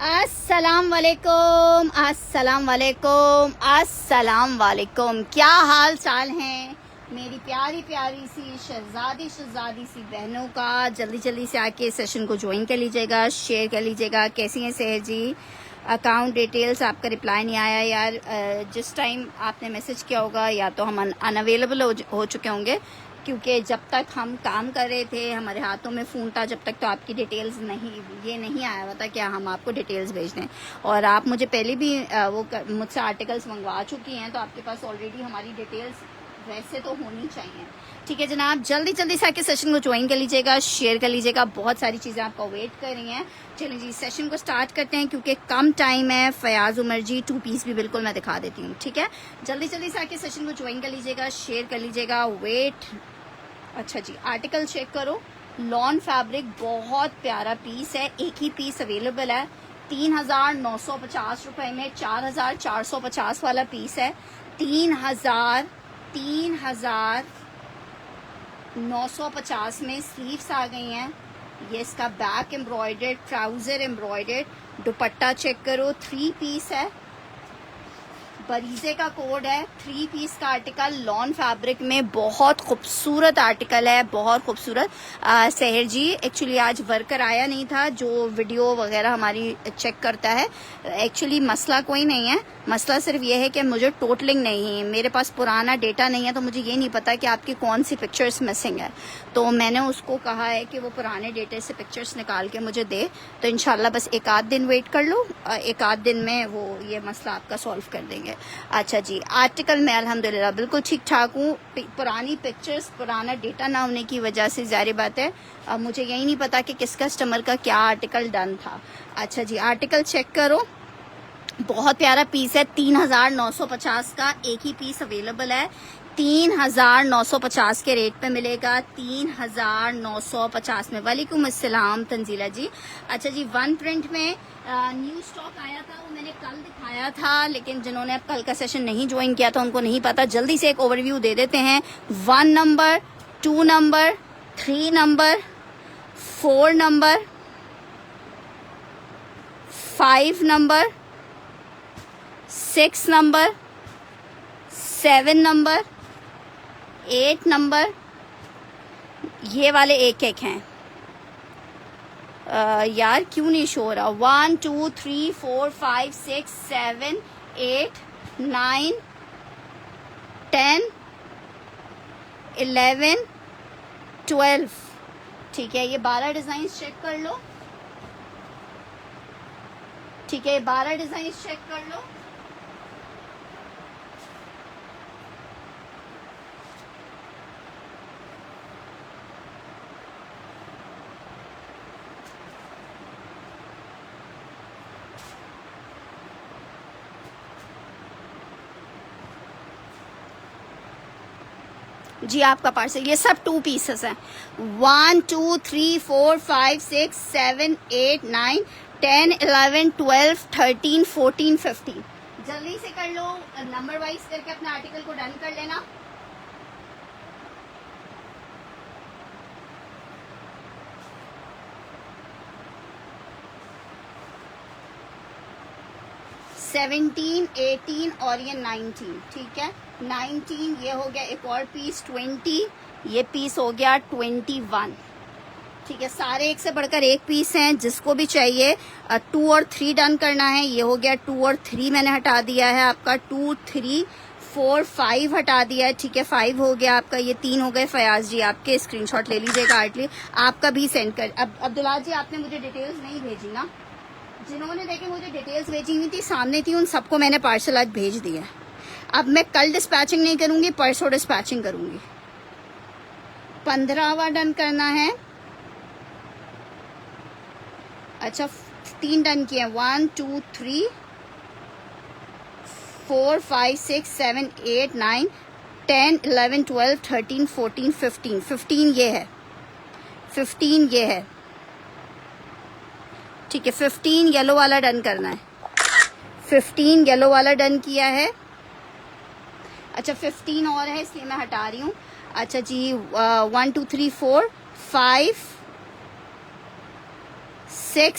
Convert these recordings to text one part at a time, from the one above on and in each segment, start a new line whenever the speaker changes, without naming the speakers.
अस्सलाम वालेकुम, अस्सलाम वालेकुम, अस्सलाम वालेकुम। क्या हाल चाल हैं मेरी प्यारी प्यारी सी शहजादी सी बहनों का। जल्दी जल्दी से आके सेशन को ज्वाइन कर लीजिएगा, शेयर कर लीजिएगा। कैसी हैं सेहर जी? अकाउंट डिटेल्स आपका रिप्लाई नहीं आया यार। जिस टाइम आपने मैसेज किया होगा या तो हम अनअवेलेबल हो चुके होंगे, क्योंकि जब तक हम काम कर रहे थे हमारे हाथों में फ़ोन था, जब तक तो आपकी डिटेल्स नहीं आया हुआ था कि हम आपको डिटेल्स भेज दें। और आप मुझे पहले भी मुझसे आर्टिकल्स मंगवा चुकी हैं, तो आपके पास ऑलरेडी हमारी डिटेल्स वैसे तो होनी चाहिए। ठीक है जनाब, जल्दी जल्दी से आके सेशन को ज्वाइन कर लीजिएगा, शेयर कर लीजिएगा। बहुत सारी चीज़ें आपको वेट कर रही हैं। चलिए जी सेशन को स्टार्ट करते हैं, क्योंकि कम टाइम है। फयाज उमर जी 2 पीस भी बिल्कुल मैं दिखा देती हूँ। ठीक है, जल्दी जल्दी से आके सेशन को ज्वाइन कर लीजिएगा, शेयर कर लीजिएगा। वेट, अच्छा जी, आर्टिकल चेक करो। लॉन फैब्रिक बहुत प्यारा पीस है, एक ही पीस अवेलेबल है 3,950 रुपए में। 4,450 वाला पीस है। 3,950 में स्लीव्स आ गई हैं। ये इसका back embroidered, trouser embroidered. Dupatta check करो, 3 पीस है। बरीजे का कोड है। 3 पीस का आर्टिकल लॉन फैब्रिक में, बहुत खूबसूरत आर्टिकल है, बहुत खूबसूरत। सहर जी एक्चुअली आज वर्कर आया नहीं था जो वीडियो वगैरह हमारी चेक करता है। एक्चुअली मसला कोई नहीं है, मसला सिर्फ ये है कि मुझे टोटलिंग नहीं है, मेरे पास पुराना डेटा नहीं है, तो मुझे ये नहीं पता कि आपकी कौन सी पिक्चर्स मिसिंग है। तो मैंने उसको कहा है कि वो पुराने डेटे से पिक्चर्स निकाल के मुझे दे। तो इंशाल्लाह बस एक आध दिन वेट कर लो, एक आध दिन में वो ये मसला आपका सॉल्व कर देंगे। अच्छा जी, आर्टिकल में अल्हम्दुलिल्लाह बिल्कुल ठीक ठाक हूँ। पुरानी पिक्चर्स, पुराना डेटा ना होने की वजह से जाहिर बात है अब मुझे यही नहीं पता कि किस कस्टमर का क्या आर्टिकल डन था। अच्छा जी, आर्टिकल चेक करो, बहुत प्यारा पीस है। 3,950 का एक ही पीस अवेलेबल है। 3,950 के रेट पे मिलेगा। 3,950 में। वालेकुम अस्सलाम तंजीला जी। अच्छा जी, वन प्रिंट में न्यू स्टॉक आया था, वो मैंने कल दिखाया था, लेकिन जिन्होंने अब कल का सेशन नहीं ज्वाइन किया था उनको नहीं पता। जल्दी से एक ओवरव्यू दे देते हैं। 1 number, 2 number, 3 number, 4 number, 5 number, 6 number, 7 number, 8 number, ये वाले एक एक हैं। यार क्यों नहीं शो हो रहा? 1 2 3 4 5 6 7 8 9 10 11 12। ठीक है, ये 12 डिजाइन चेक कर लो। ठीक है, 12 डिजाइन चेक कर लो। जी आपका पार्सल, ये सब 2 पीसेस हैं। 1 2 3 4 5 6 7 8 9 10 11 12 13 14 15। जल्दी से कर लो, नंबर वाइज करके अपने आर्टिकल को डन कर लेना। सेवनटीन, 18 और ये 19। ठीक है, 19 ये हो गया। एक और पीस 20, ये पीस हो गया 21। ठीक है, सारे एक से बढ़कर एक पीस हैं। जिसको भी चाहिए 2 और 3 डन करना है। ये हो गया 2 और 3 मैंने हटा दिया है आपका। 2 3 4 5 हटा दिया है। ठीक है, 5 हो गया आपका। ये 3 हो गए। फयाज जी आपके स्क्रीनशॉट ले लीजिएगा, आर्टली आपका भी सेंड कर। अब अब्दुल्ला जी आपने मुझे डिटेल्स नहीं भेजी ना? जिन्होंने देखे मुझे डिटेल्स भेजी हुई थी, सामने थी, उन सबको मैंने पार्सल आज भेज दिया। अब मैं कल डिस्पैचिंग नहीं करूंगी, परसों डिस्पैचिंग करूंगी। 15वां डन करना है। अच्छा, 3 डन किए। 1 2 3 4 5 6 7 8 9 10 11 12 13 14 15। 15 ये है, 15 ये है। ठीक है, 15 येलो वाला डन करना है। 15 येलो वाला डन किया है। अच्छा, 15 और है इसलिए मैं हटा रही हूँ। अच्छा जी, 1 2 3 4 5 6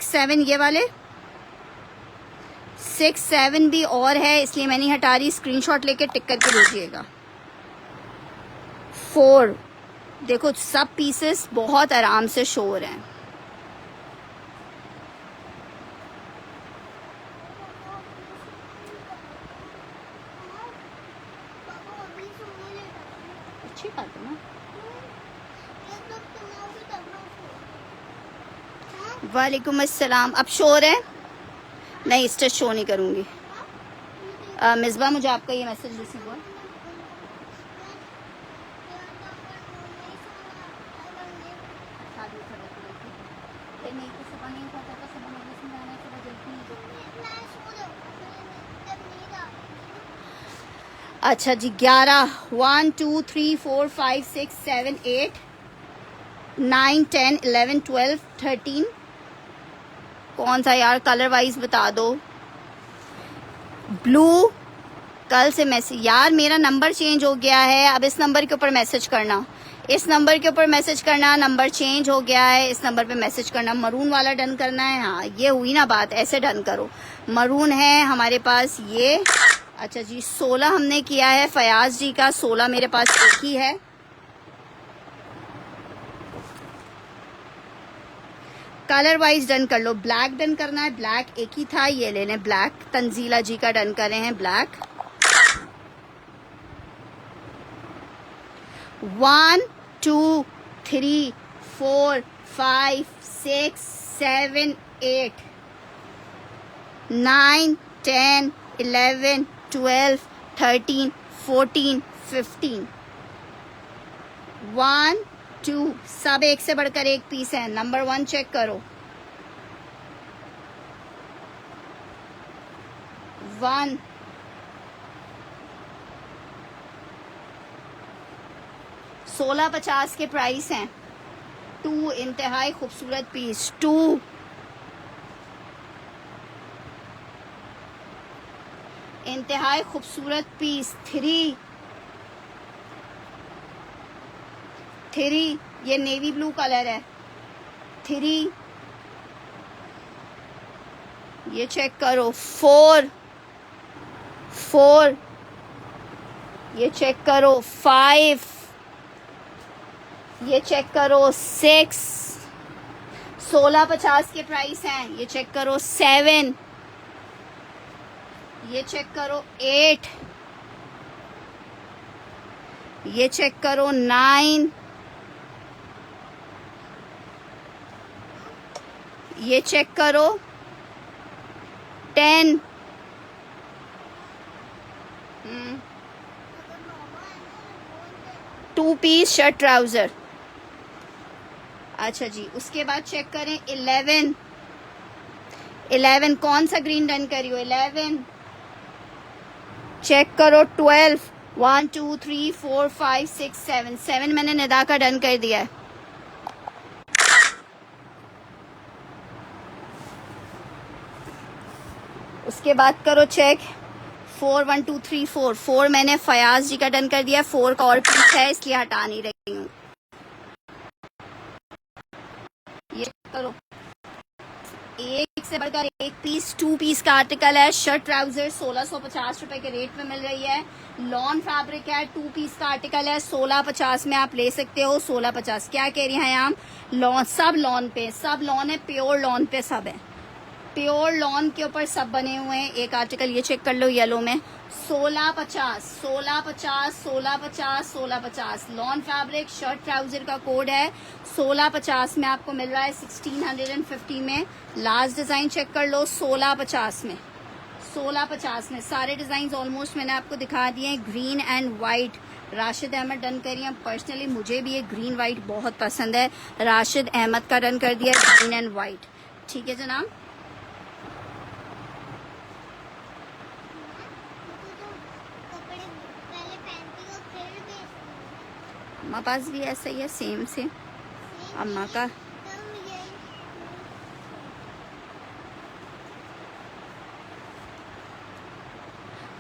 7 ये वाले 6 7 भी और है, इसलिए मैं नहीं हटा रही, स्क्रीनशॉट लेके टिक करके भेजिएगा। 4 देखो सब पीसेस बहुत आराम से शो हो रहे हैं। अच्छी बात है ना। वालेकुम अस्सलाम। अब शो है? नहीं, स्टेज शो नहीं करूंगी। मिसबा मुझे आपका ये मैसेज रिसीव हुआ। अच्छा जी 11 1 2 3 4 5 6 7 8 9 10 11 12 13 कौन सा यार कलर वाइज बता दो। ब्लू कल से मैसेज यार मेरा नंबर चेंज हो गया है, अब इस नंबर के ऊपर मैसेज करना, इस नंबर के ऊपर मैसेज करना, नंबर चेंज हो गया है, इस नंबर पे मैसेज करना। मरून वाला डन करना है। हाँ ये हुई ना बात, ऐसे डन करो। मरून है हमारे पास ये। अच्छा जी 16 हमने किया है फयाज जी का, 16 मेरे पास एक ही है। कलर वाइज डन कर लो। ब्लैक डन करना है, ब्लैक एक ही था, ये ले लें ब्लैक। तंजीला जी का डन कर रहे हैं ब्लैक। 1 2 3 4 5 6 7 8 9 10 11 12 13 14 15 1 2 सब एक से बढ़कर एक पीस है। नंबर 1 चेक करो। 1 16.50 के प्राइस हैं। 2 इंतहाई खूबसूरत पीस। 2 इंतहाई खूबसूरत पीस। 3 ये नेवी ब्लू कलर है। 3 ये चेक करो। 4 ये चेक करो। 5 ये चेक करो। 6 16.50 के प्राइस हैं, ये चेक करो। 7 ये चेक करो। 8 ये चेक करो। 9 ये चेक करो। 10 2 पीस शर्ट ट्राउजर। अच्छा जी उसके बाद चेक करें 11 कौन सा ग्रीन डन करी हो। 11 चेक करो। 12 1 2 3 4 5 6 7 मैंने निदा का डन कर दिया है। उसके बाद करो चेक 4 1 2 3 4 मैंने फयाज जी का डन कर दिया। 4 का और पीस है इसलिए हटा नहीं रही हूँ। ये करो एक से बढ़कर एक पीस। 2 पीस का आर्टिकल है। शर्ट ट्राउजर 1650 रुपए के रेट में मिल रही है। लॉन फैब्रिक है। 2 पीस का आर्टिकल है। 1650 में आप ले सकते हो। 1650 क्या कह रही हैं आप। लॉन सब लॉन पे, सब लॉन है, प्योर लॉन पे सब है। प्योर लॉन के ऊपर सब बने हुए हैं। एक आर्टिकल ये चेक कर लो येलो में। 1650 लॉन फैब्रिक शर्ट ट्राउजर का कोड है। 1650 में आपको मिल रहा है 1650 में। लास्ट डिजाइन चेक कर लो 1650 में। 1650 में सारे डिजाइन ऑलमोस्ट मैंने आपको दिखा दिए हैं। Green and white Rashid Ahmed done करिए। पर्सनली मुझे भी ये ग्रीन व्हाइट बहुत पसंद है। राशिद अहमद का डन कर दिया ग्रीन एंड व्हाइट। ठीक है जनाब। अम्मा पास भी ऐसा ही है सेम से अम्मा का।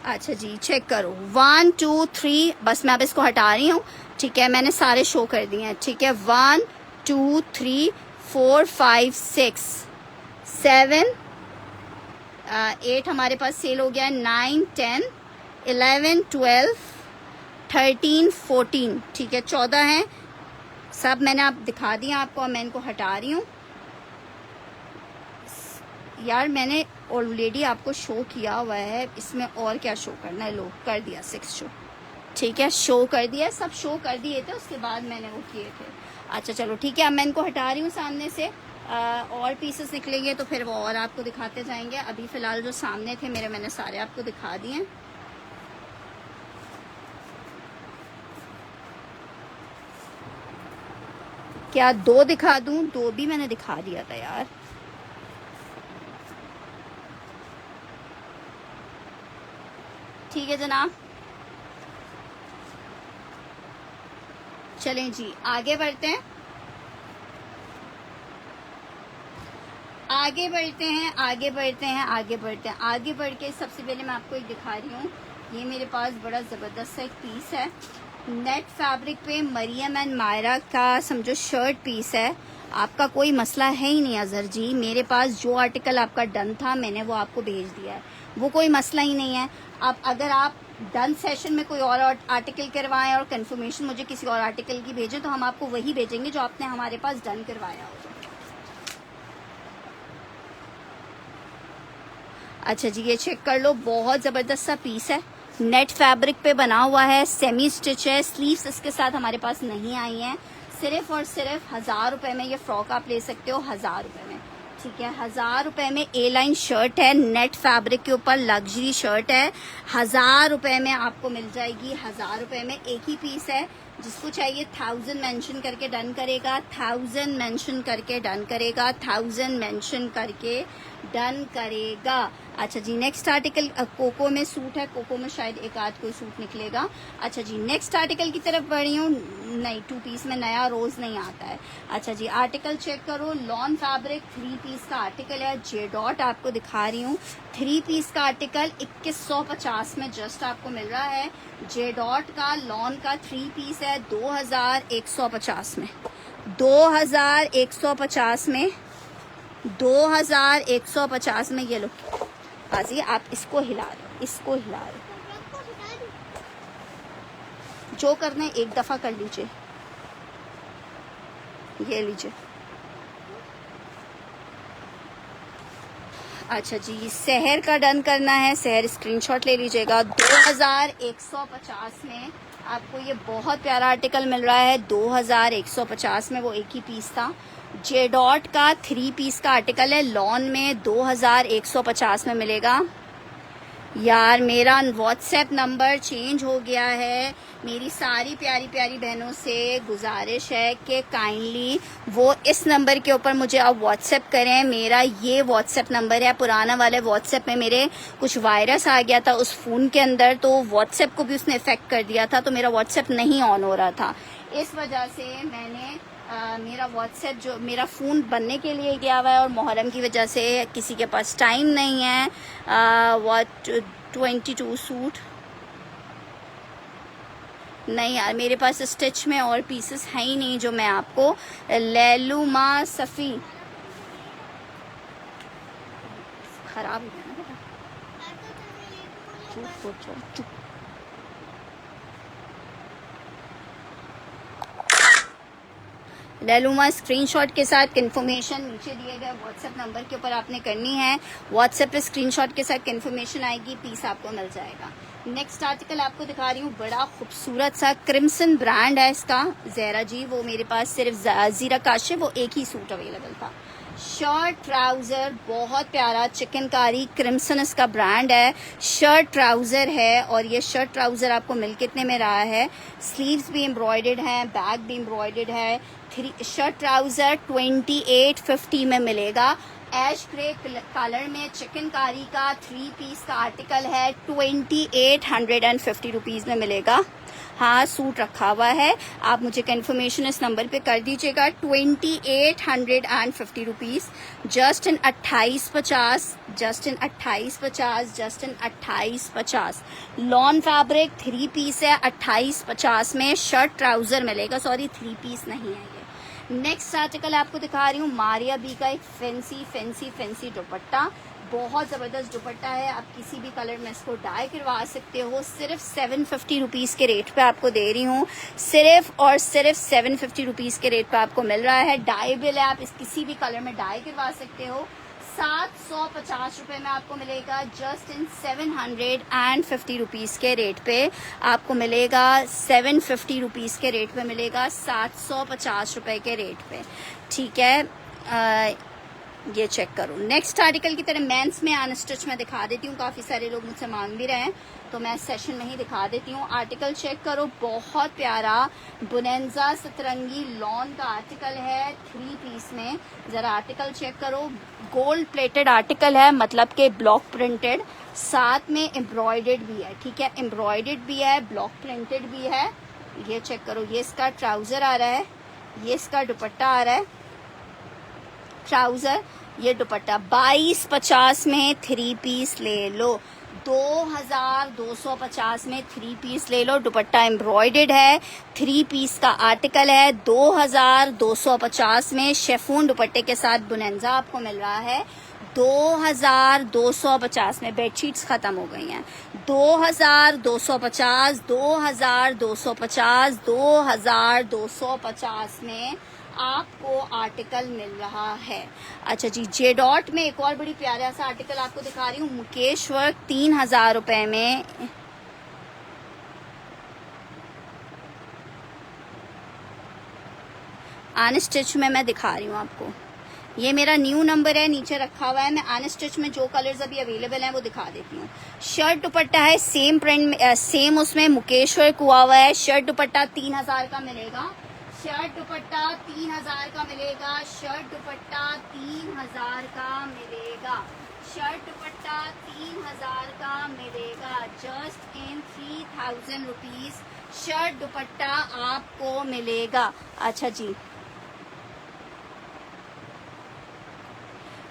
अच्छा जी चेक करो 1 2 3 बस मैं अब इसको हटा रही हूँ। ठीक है मैंने सारे शो कर दिए हैं। ठीक है 1 2 3 4 5 6 7 8 हमारे पास सेल हो गया, 9 10 11 12 13 14, ठीक है 14 हैं सब मैंने आप दिखा दिया आपको। मैं इनको हटा रही हूँ यार, मैंने ऑलरेडी आपको शो किया हुआ है, इसमें और क्या शो करना है। लो कर दिया 6 शो, ठीक है शो कर दिया, सब शो कर दिए थे उसके बाद मैंने वो किए थे। अच्छा चलो ठीक है, अब मैं इनको हटा रही हूँ सामने से। और पीसेस निकलेंगे तो फिर वो और आपको दिखाते जाएंगे। अभी फ़िलहाल जो सामने थे मेरे, मैंने सारे आपको दिखा दिए। क्या 2 दिखा दूँ? 2 भी मैंने दिखा दिया था यार। ठीक है जनाब, चलें जी आगे बढ़ते हैं, आगे बढ़ते हैं, आगे बढ़ते हैं, आगे बढ़ते हैं। आगे बढ़ के सबसे पहले मैं आपको एक दिखा रही हूँ। ये मेरे पास बड़ा ज़बरदस्त सा एक पीस है, नेट फैब्रिक पे मरियम एंड मायरा का समझो शर्ट पीस है। आपका कोई मसला है ही नहीं अजहर जी, मेरे पास जो आर्टिकल आपका डन था मैंने वो आपको भेज दिया है, वो कोई मसला ही नहीं है। अब अगर आप डन सेशन में कोई और आर्टिकल करवाएं और कंफर्मेशन मुझे किसी और आर्टिकल की भेजें तो हम आपको वही भेजेंगे जो आपने हमारे पास डन करवाया हो। अच्छा जी ये चेक कर लो, बहुत ज़बरदस्त सा पीस है, नेट फैब्रिक पे बना हुआ है, सेमी स्टिच है, स्लीव्स इसके साथ हमारे पास नहीं आई हैं। सिर्फ और सिर्फ 1000 रुपये में ये फ्रॉक आप ले सकते हो, 1000 रुपये में, ठीक है 1000 रुपये में। ए लाइन शर्ट है, नेट फैब्रिक के ऊपर लग्जरी शर्ट है, 1000 रुपये में आपको मिल जाएगी। 1000 रुपये में एक ही पीस है, जिसको चाहिए 1000 मेंशन करके डन करेगा, 1000 मेंशन करके डन करेगा, 1000 मेंशन करके डन करेगा। अच्छा जी नेक्स्ट आर्टिकल कोको में सूट है, कोको में शायद एक आध कोई सूट निकलेगा। अच्छा जी नेक्स्ट आर्टिकल की तरफ बढ़ी हूँ, नहीं 2 पीस में नया रोज नहीं आता है। अच्छा जी आर्टिकल चेक करो, लॉन फैब्रिक 3 पीस का आर्टिकल है, जे डॉट आपको दिखा रही हूँ। 3 पीस का आर्टिकल 2150 में जस्ट आपको मिल रहा है, जे डॉट का लॉन का 3 पीस है 2150 में, 2150 में, 2150 में। ये लो बाजी आप इसको हिला रहे, इसको हिला रहे, जो करना है एक दफा कर लीजिए। ये लीजिए। अच्छा जी शहर का डन करना है, शहर स्क्रीनशॉट ले लीजिएगा। 2150 में आपको ये बहुत प्यारा आर्टिकल मिल रहा है, 2150 में, वो एक ही पीस था। जे डॉट का 3 पीस का आर्टिकल है, लॉन में 2150 में मिलेगा। यार मेरा व्हाट्सएप नंबर चेंज हो गया है, मेरी सारी प्यारी प्यारी बहनों से गुजारिश है कि काइंडली वो इस नंबर के ऊपर मुझे अब व्हाट्सएप करें। मेरा ये व्हाट्सएप नंबर है, पुराना वाले व्हाट्सएप में मेरे कुछ वायरस आ गया था उस फ़ोन के अंदर, तो व्हाट्सएप को भी उसने इफेक्ट कर दिया था, तो मेरा व्हाट्सएप नहीं ऑन हो रहा था। इस वजह से मैंने मेरा व्हाट्सएप जो मेरा फ़ोन बनने के लिए गया हुआ है, और मुहर्रम की वजह से किसी के पास टाइम नहीं है। 22 सूट नहीं यार, मेरे पास स्टिच में और पीसेस हैं ही नहीं जो मैं आपको लैलुमा सफ़ी खराब हो गया ना, चुप लैलुमा स्क्रीनशॉट के साथ कंफर्मेशन नीचे दिए गए व्हाट्सएप नंबर के ऊपर आपने करनी है। व्हाट्सएप पे स्क्रीनशॉट के साथ कंफर्मेशन आएगी, पीस आपको मिल जाएगा। नेक्स्ट आर्टिकल आपको दिखा रही हूँ, बड़ा खूबसूरत सा क्रिम्सन ब्रांड है इसका, ज़हरा जी वो मेरे पास सिर्फ ज़ीरा काश है, वो एक ही सूट अवेलेबल था। शर्ट ट्राउज़र बहुत प्यारा चिकनकारी क्रिम्सन इसका ब्रांड है, शर्ट ट्राउज़र है, और ये शर्ट ट्राउज़र आपको मिल कितने में रहा है, स्लीव्स भी एम्ब्रॉयडर्ड हैं, बैक भी एम्ब्रॉयडर्ड है। शर्ट ट्राउज़र 2850 में मिलेगा। ऐश ग्रे कलर में चिकनकारी का 3 पीस का आर्टिकल है, 2850 रुपीज़ में मिलेगा। हाँ सूट रखा हुआ है, आप मुझे कंफर्मेशन इस नंबर पे कर दीजिएगा। 2850 rupees, just in 2850, just in 2850, just in 2850। Lawn fabric 3 piece है 2850 में, शर्ट ट्राउज़र मिलेगा, सॉरी 3 पीस नहीं है ये, नेक्स्ट आर्टिकल आपको दिखा रही हूँ मारिया बी का एक फैंसी फैंसी फैंसी दुपट्टा। बहुत ज़बरदस्त दुपट्टा है, आप किसी भी कलर में इसको डाई करवा सकते हो। सिर्फ 750 रुपीज़ के रेट पे आपको दे रही हूँ, सिर्फ और सिर्फ 750 रुपीज़ के रेट पे आपको मिल रहा है। डाई बिल है, आप इस किसी भी कलर में डाई करवा सकते हो। 750 रुपये में आपको मिलेगा, जस्ट इन 750 रुपीज़ के रेट पे आपको मिलेगा। 750 रुपीज़ के रेट पे मिलेगा, 750 रुपये के रेट पे, ठीक है। ये चेक करो। नेक्स्ट आर्टिकल की तरह मेंस में अनस्टिच में दिखा देती हूँ, काफ़ी सारे लोग मुझसे मांग भी रहे हैं तो मैं सेशन में ही दिखा देती हूँ। आर्टिकल चेक करो, बहुत प्यारा बुनेंजा सतरंगी लॉन का आर्टिकल है 3 पीस में। ज़रा आर्टिकल चेक करो, गोल्ड प्लेटेड आर्टिकल है, मतलब के ब्लॉक प्रिंटेड, साथ में एम्ब्रॉयडर्ड भी है, ठीक है, एम्ब्रॉयडर्ड भी है, ब्लॉक प्रिंटेड भी है। ये चेक करो, ये इसका ट्राउज़र आ रहा है, ये इसका दुपट्टा आ रहा है, ट्राउज़र, ये दुपट्टा। 2250 में 3 पीस ले लो, 2250 में 3 पीस ले लो। दुपट्टा एम्ब्रॉयडर्ड है, 3 पीस का आर्टिकल है। 2250 में शेफून दुपट्टे के साथ बुनेंजा आपको मिल रहा है। 2250 में बेडशीट्स खत्म हो गई हैं। 2250, 2250, 2250 में आपको आर्टिकल मिल रहा है। अच्छा जी, जे डॉट में एक और बड़ी प्यारा सा आर्टिकल आपको दिखा रही हूँ, मुकेश वर्क 3000 रुपए में। अनस्टिच में मैं दिखा रही हूँ आपको, ये मेरा न्यू नंबर है, नीचे रखा हुआ है। मैं अनस्टिच में जो कलर्स अभी अवेलेबल हैं वो दिखा देती हूँ। शर्ट दुपट्टा है, सेम प्रिंट, सेम उसमें मुकेश वर्क हुआ हुआ है। शर्ट दुपट्टा 3000 का मिलेगा, शर्ट दुपट्टा 3000 का मिलेगा, शर्ट दुपट्टा 3000 का मिलेगा, शर्ट दुपट्टा 3000 का मिलेगा, जस्ट इन 3000 रुपीज शर्ट दुपट्टा आपको मिलेगा। अच्छा जी,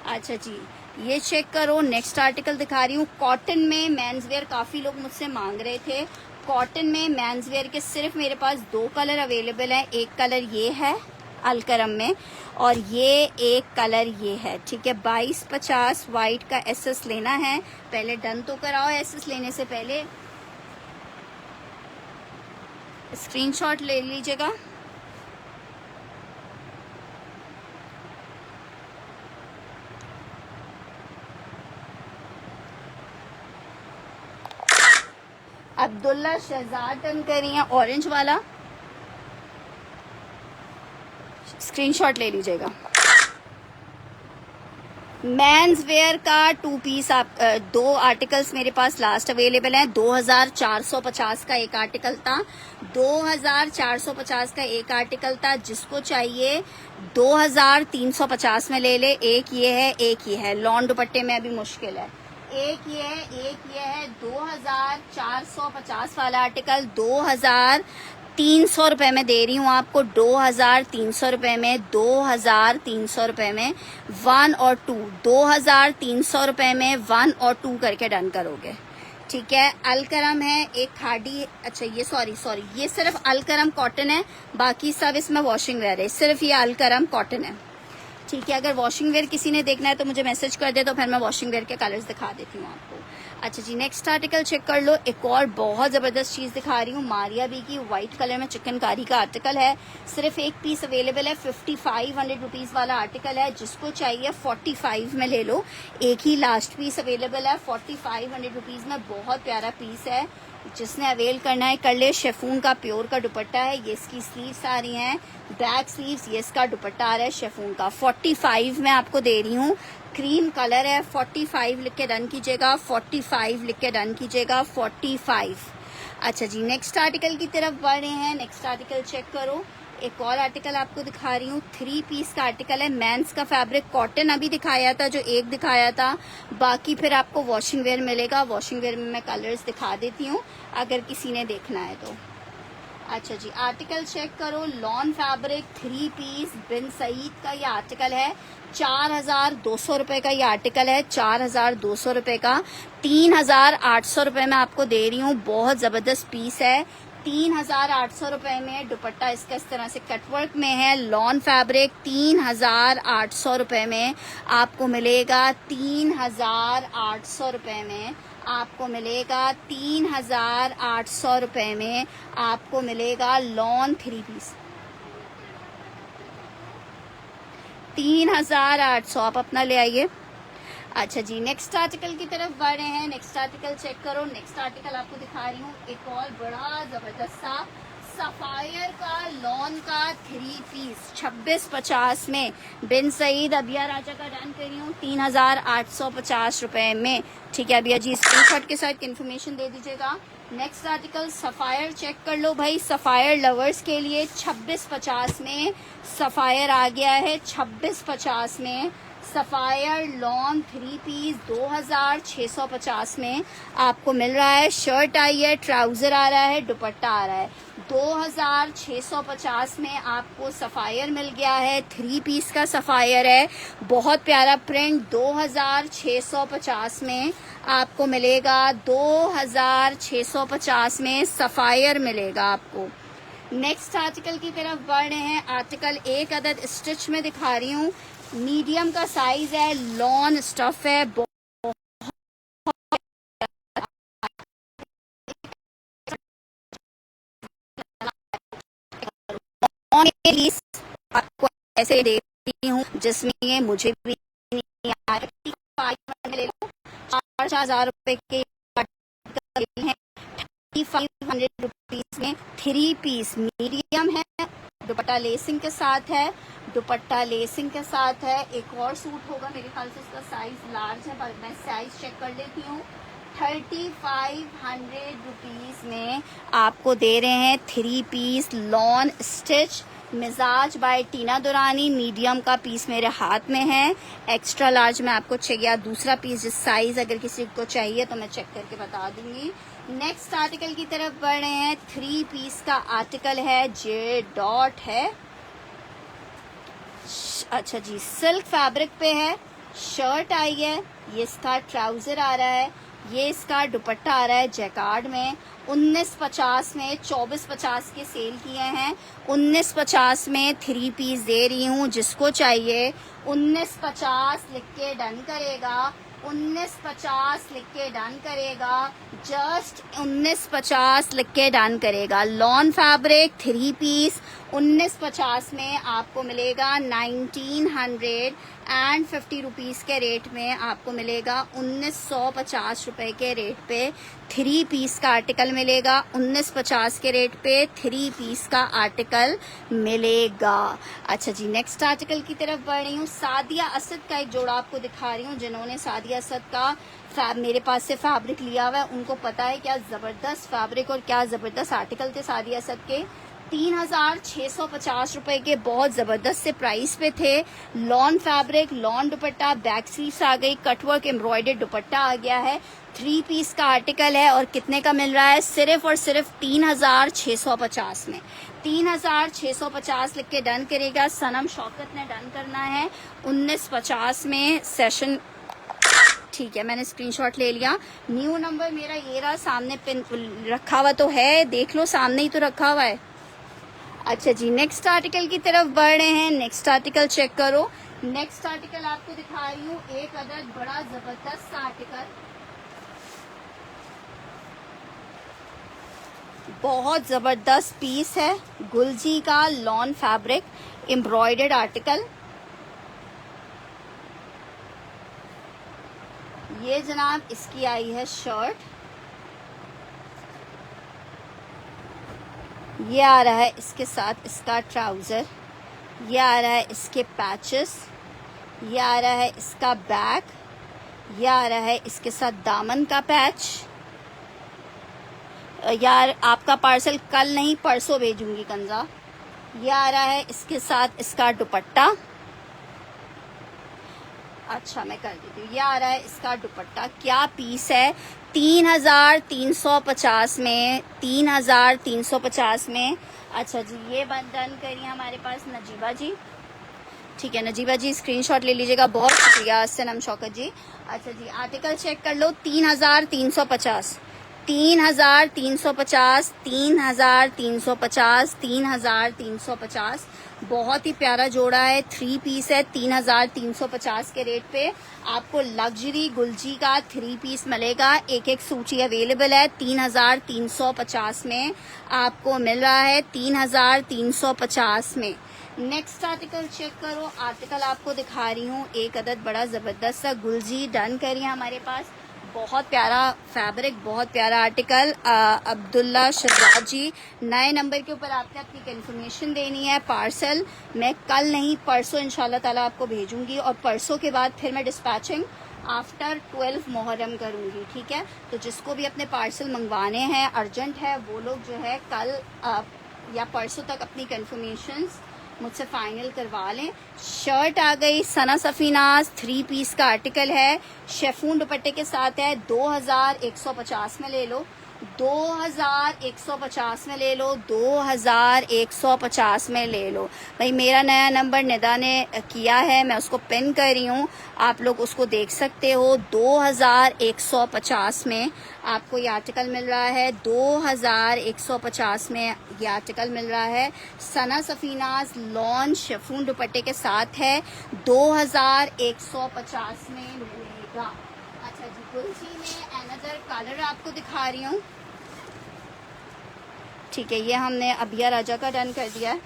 अच्छा जी, ये चेक करो। नेक्स्ट आर्टिकल दिखा रही हूँ कॉटन में मेंस वेयर, काफ़ी लोग मुझसे मांग रहे थे। कॉटन में मेंस वेयर के सिर्फ मेरे पास 2 कलर अवेलेबल हैं। एक कलर ये है अलकरम में, और ये एक कलर ये है, ठीक है। 2250 वाइट का एसएस लेना है, पहले डन तो कराओ, एसएस लेने से पहले स्क्रीनशॉट ले लीजिएगा। अब्दुल्ला शहजाद टर्न कर रही हैं, ऑरेंज वाला, स्क्रीनशॉट ले लीजिएगा। मेंस वेयर का 2 पीस आप 2 आर्टिकल्स मेरे पास लास्ट अवेलेबल हैं। 2450 का एक आर्टिकल था, 2450 का एक आर्टिकल था। जिसको चाहिए 2350 में ले ले। एक ये है, एक ये है, लॉन दुपट्टे में अभी मुश्किल है। एक ये है, एक ये है। 2450 वाला आर्टिकल 2300 रुपए में दे रही हूँ आपको, 2300 रुपए में, 2300 रुपए में 1 और 2, 2300 रुपए में 1 और 2 करके डन करोगे, ठीक है। अलकरम है, एक खाड़ी, अच्छा ये सॉरी ये सिर्फ अलकरम कॉटन है, बाकी सब इसमें वॉशिंग वेयर है, सिर्फ ये अलकरम कॉटन है, ठीक है। अगर वॉशिंग वेयर किसी ने देखना है तो मुझे मैसेज कर दे, तो फिर मैं वॉशिंग वेयर के कलर्स दिखा देती हूँ आपको। अच्छा जी, नेक्स्ट आर्टिकल चेक कर लो। एक और बहुत ज़बरदस्त चीज़ दिखा रही हूँ, मारिया बी की वाइट कलर में चिकनकारी का आर्टिकल है। सिर्फ एक पीस अवेलेबल है, 5500 रुपीज़ वाला आर्टिकल है। जिसको चाहिए 45 में ले लो। एक ही लास्ट पीस अवेलेबल है 4500 रुपीज़ में, बहुत प्यारा पीस है। जिसने अवेल करना है कर ले। शेफून का प्योर का दुपट्टा है, ये इसकी स्लीव्स आ रही हैं, बैक स्लीव्स, ये इसका दुपट्टा आ रहा है शेफून का। 45 में आपको दे रही हूँ, क्रीम कलर है। 45 लिख के डन कीजिएगा, 45 लिख के डन कीजिएगा, 45। अच्छा जी, नेक्स्ट आर्टिकल की तरफ बढ़ रहे हैं। नेक्स्ट आर्टिकल चेक करो, एक और आर्टिकल आपको दिखा रही हूँ, 3 पीस का आर्टिकल है। मेंस का फैब्रिक कॉटन अभी दिखाया था, जो एक दिखाया था, बाकी फिर आपको वॉशिंग वेयर मिलेगा। वॉशिंग वेयर में मैं कलर्स दिखा देती हूँ अगर किसी ने देखना है तो। अच्छा जी, आर्टिकल चेक करो, लॉन फैब्रिक 3 पीस बिन सईद का ये आर्टिकल है। 4200 रुपये का ये आर्टिकल है, 4200 रुपये का। 3800 रुपये में आपको दे रही हूँ, बहुत ज़बरदस्त पीस है। 3,800 रुपए में दुपट्टा इसका इस तरह से कटवर्क में है, लॉन फैब्रिक 3,800 रुपए में आपको मिलेगा। 3,800 रुपए में आपको मिलेगा। 3,800 रुपए में आपको मिलेगा लॉन 3 पीस। 3,800 आप अपना ले आइए। अच्छा जी, नेक्स्ट आर्टिकल की तरफ बढ़ रहे हैं। नेक्स्ट आर्टिकल चेक करो। नेक्स्ट आर्टिकल आपको दिखा रही हूँ एक और बड़ा जबरदस्त सा सफायर का लॉन का 3 पीस 2650 में। बिन सईद अबिया राजा का डन कर रही हूँ 3,850 रुपए में। ठीक है अबिया जी, स्क्रीनशॉट के साथ इन्फॉर्मेशन दे दीजिएगा। नेक्स्ट आर्टिकल सफायर चेक कर लो भाई, सफायर लवर्स के लिए 2650 में सफायर आ गया है। 2650 में सफायर लॉन 3 पीस 2,650 में आपको मिल रहा है। शर्ट आई है, ट्राउजर आ रहा है, दुपट्टा आ रहा है। 2,650 में आपको सफायर मिल गया है। 3 पीस का सफायर है, बहुत प्यारा प्रिंट। 2,650 में आपको मिलेगा। 2,650 में सफायर मिलेगा आपको। नेक्स्ट आर्टिकल की तरफ बढ़ रहे हैं। आर्टिकल एक अदद स्टिच में दिखा रही हूँ, मीडियम का साइज है, लॉन स्टफ है, आपको ऐसे दे रही हूँ जिसमें ये मुझे भी नहीं आया। 4,000 रुपए के हैं। 500 रुपीज में 3 पीस मीडियम है, दुपट्टा लेसिंग के साथ है। दुपट्टा लेसिंग के साथ है। एक और सूट होगा मेरे ख्याल से, इसका साइज लार्ज है पर मैं साइज चेक कर लेती हूँ। 3,500 रुपीज में आपको दे रहे हैं 3 पीस लॉन स्टिच मिजाज बाय टीना दुरानी। मीडियम का पीस मेरे हाथ में है, एक्स्ट्रा लार्ज में आपको चाहिए दूसरा पीस जिस साइज अगर किसी को चाहिए तो मैं चेक करके बता दूंगी। नेक्स्ट आर्टिकल की तरफ बढ़ रहे हैं। 3 पीस का आर्टिकल है, जे डॉट है। अच्छा जी, सिल्क फैब्रिक पे है। शर्ट आई है, ये इसका ट्राउजर आ रहा है, ये इसका दुपट्टा आ रहा है जैकार्ड में। 1950 में 2450 के सेल किए हैं। 1950 में 3 पीस दे रही हूँ, जिसको चाहिए 1950 लिख के डन करेगा। 1950 लिख के डन करेगा। जस्ट 1950 लिख के डन करेगा। लॉन फैब्रिक 3 पीस 1950 में आपको मिलेगा। 1950 रुपीज के रेट में आपको मिलेगा। 1950 रुपए के रेट पे 3 पीस का आर्टिकल मिलेगा। 1950 के रेट पे 3 पीस का आर्टिकल मिलेगा। अच्छा जी, नेक्स्ट आर्टिकल की तरफ बढ़ रही हूँ। सादिया असद का एक जोड़ा आपको दिखा रही हूँ। जिन्होंने सादिया असद का मेरे पास से फैब्रिक लिया हुआ है उनको पता है क्या जबरदस्त फैब्रिक और क्या जबरदस्त आर्टिकल थे सादिया असद के। 3,650 रुपए के बहुत जबरदस्त से प्राइस पे थे। Lawn fabric, lawn dupatta, back sleeves आ गई, कटवर्क एम्ब्रॉयडर्ड दुपट्टा आ गया है। 3 पीस का आर्टिकल है और कितने का मिल रहा है? सिर्फ और सिर्फ 3,650 में। 3,650 लिख के डन करेगा। सनम शौकत ने डन करना है 1950 में सेशन। ठीक है, मैंने स्क्रीनशॉट ले लिया। न्यू नंबर मेरा ये रहा, सामने पिन रखा हुआ तो है, देख लो सामने ही तो रखा हुआ है। अच्छा जी, नेक्स्ट आर्टिकल की तरफ बढ़ रहे हैं। नेक्स्ट आर्टिकल चेक करो। नेक्स्ट आर्टिकल आपको दिखा रही हूँ एक अदद बड़ा जबरदस्त आर्टिकल, बहुत जबरदस्त पीस है। गुलजी का लॉन फैब्रिक एम्ब्रॉयडर्ड आर्टिकल। ये जनाब इसकी आई है शर्ट, ये आ रहा है इसके साथ इसका ट्राउजर, ये आ रहा है इसके पैचेस, ये आ रहा है इसका बैक, ये आ रहा है इसके साथ दामन का पैच। यार आपका पार्सल कल नहीं परसों भेजूंगी कंजा। ये आ रहा है इसके साथ इसका दुपट्टा। अच्छा मैं कर देती हूँ। ये आ रहा है इसका दुपट्टा। क्या पीस है? 3,350 में, 3,350 में। अच्छा जी, ये डन करिए हमारे पास नजीबा जी। ठीक है नजीबा जी, स्क्रीनशॉट ले लीजिएगा। बहुत शुक्रिया सनम शौकत जी। अच्छा जी, आर्टिकल चेक कर लो। 3,350, 3,350, 3,350, 3,350। बहुत ही प्यारा जोड़ा है, 3 पीस है, 3,350 के रेट पे आपको लग्जरी गुलजी का 3 पीस मिलेगा। एक एक सूची अवेलेबल है। 3,350 में आपको मिल रहा है, 3,350 में। नेक्स्ट आर्टिकल चेक करो। आर्टिकल आपको दिखा रही हूँ, एक अदद बड़ा जबरदस्त सा गुलजी डन करिए हमारे पास। बहुत प्यारा फैब्रिक, बहुत प्यारा आर्टिकल। अब्दुल्ला शहजाद जी, नए नंबर के ऊपर आपने अपनी कंफर्मेशन देनी है। पार्सल मैं कल नहीं परसों इंशाल्लाह ताला आपको भेजूंगी, और परसों के बाद फिर मैं डिस्पैचिंग आफ्टर 12 मुहर्रम करूंगी, ठीक है। तो जिसको भी अपने पार्सल मंगवाने हैं, अर्जेंट है, वो लोग जो है कल या परसों तक अपनी कंफर्मेशंस मुझसे फाइनल करवा लें। शर्ट आ गई सना सफीनाज, 3 पीस का आर्टिकल है, शेफून दुपट्टे के साथ है। 2,150 में ले लो, 2,150 में ले लो, 2,150 में ले लो। भाई मेरा नया नंबर निदा ने किया है, मैं उसको पिन कर रही हूँ, आप लोग उसको देख सकते हो। 2,150 में आपको ये आर्टिकल मिल रहा है। 2,150 में ये आर्टिकल मिल रहा है। सना सफीनाज लॉन शेफून दुपट्टे के साथ है, 2,150 में मिलेगा। अच्छा जी, गुलजी में अनदर कलर आपको दिखा रही हूँ, ठीक है। ये हमने अबिया राजा का डन कर दिया है।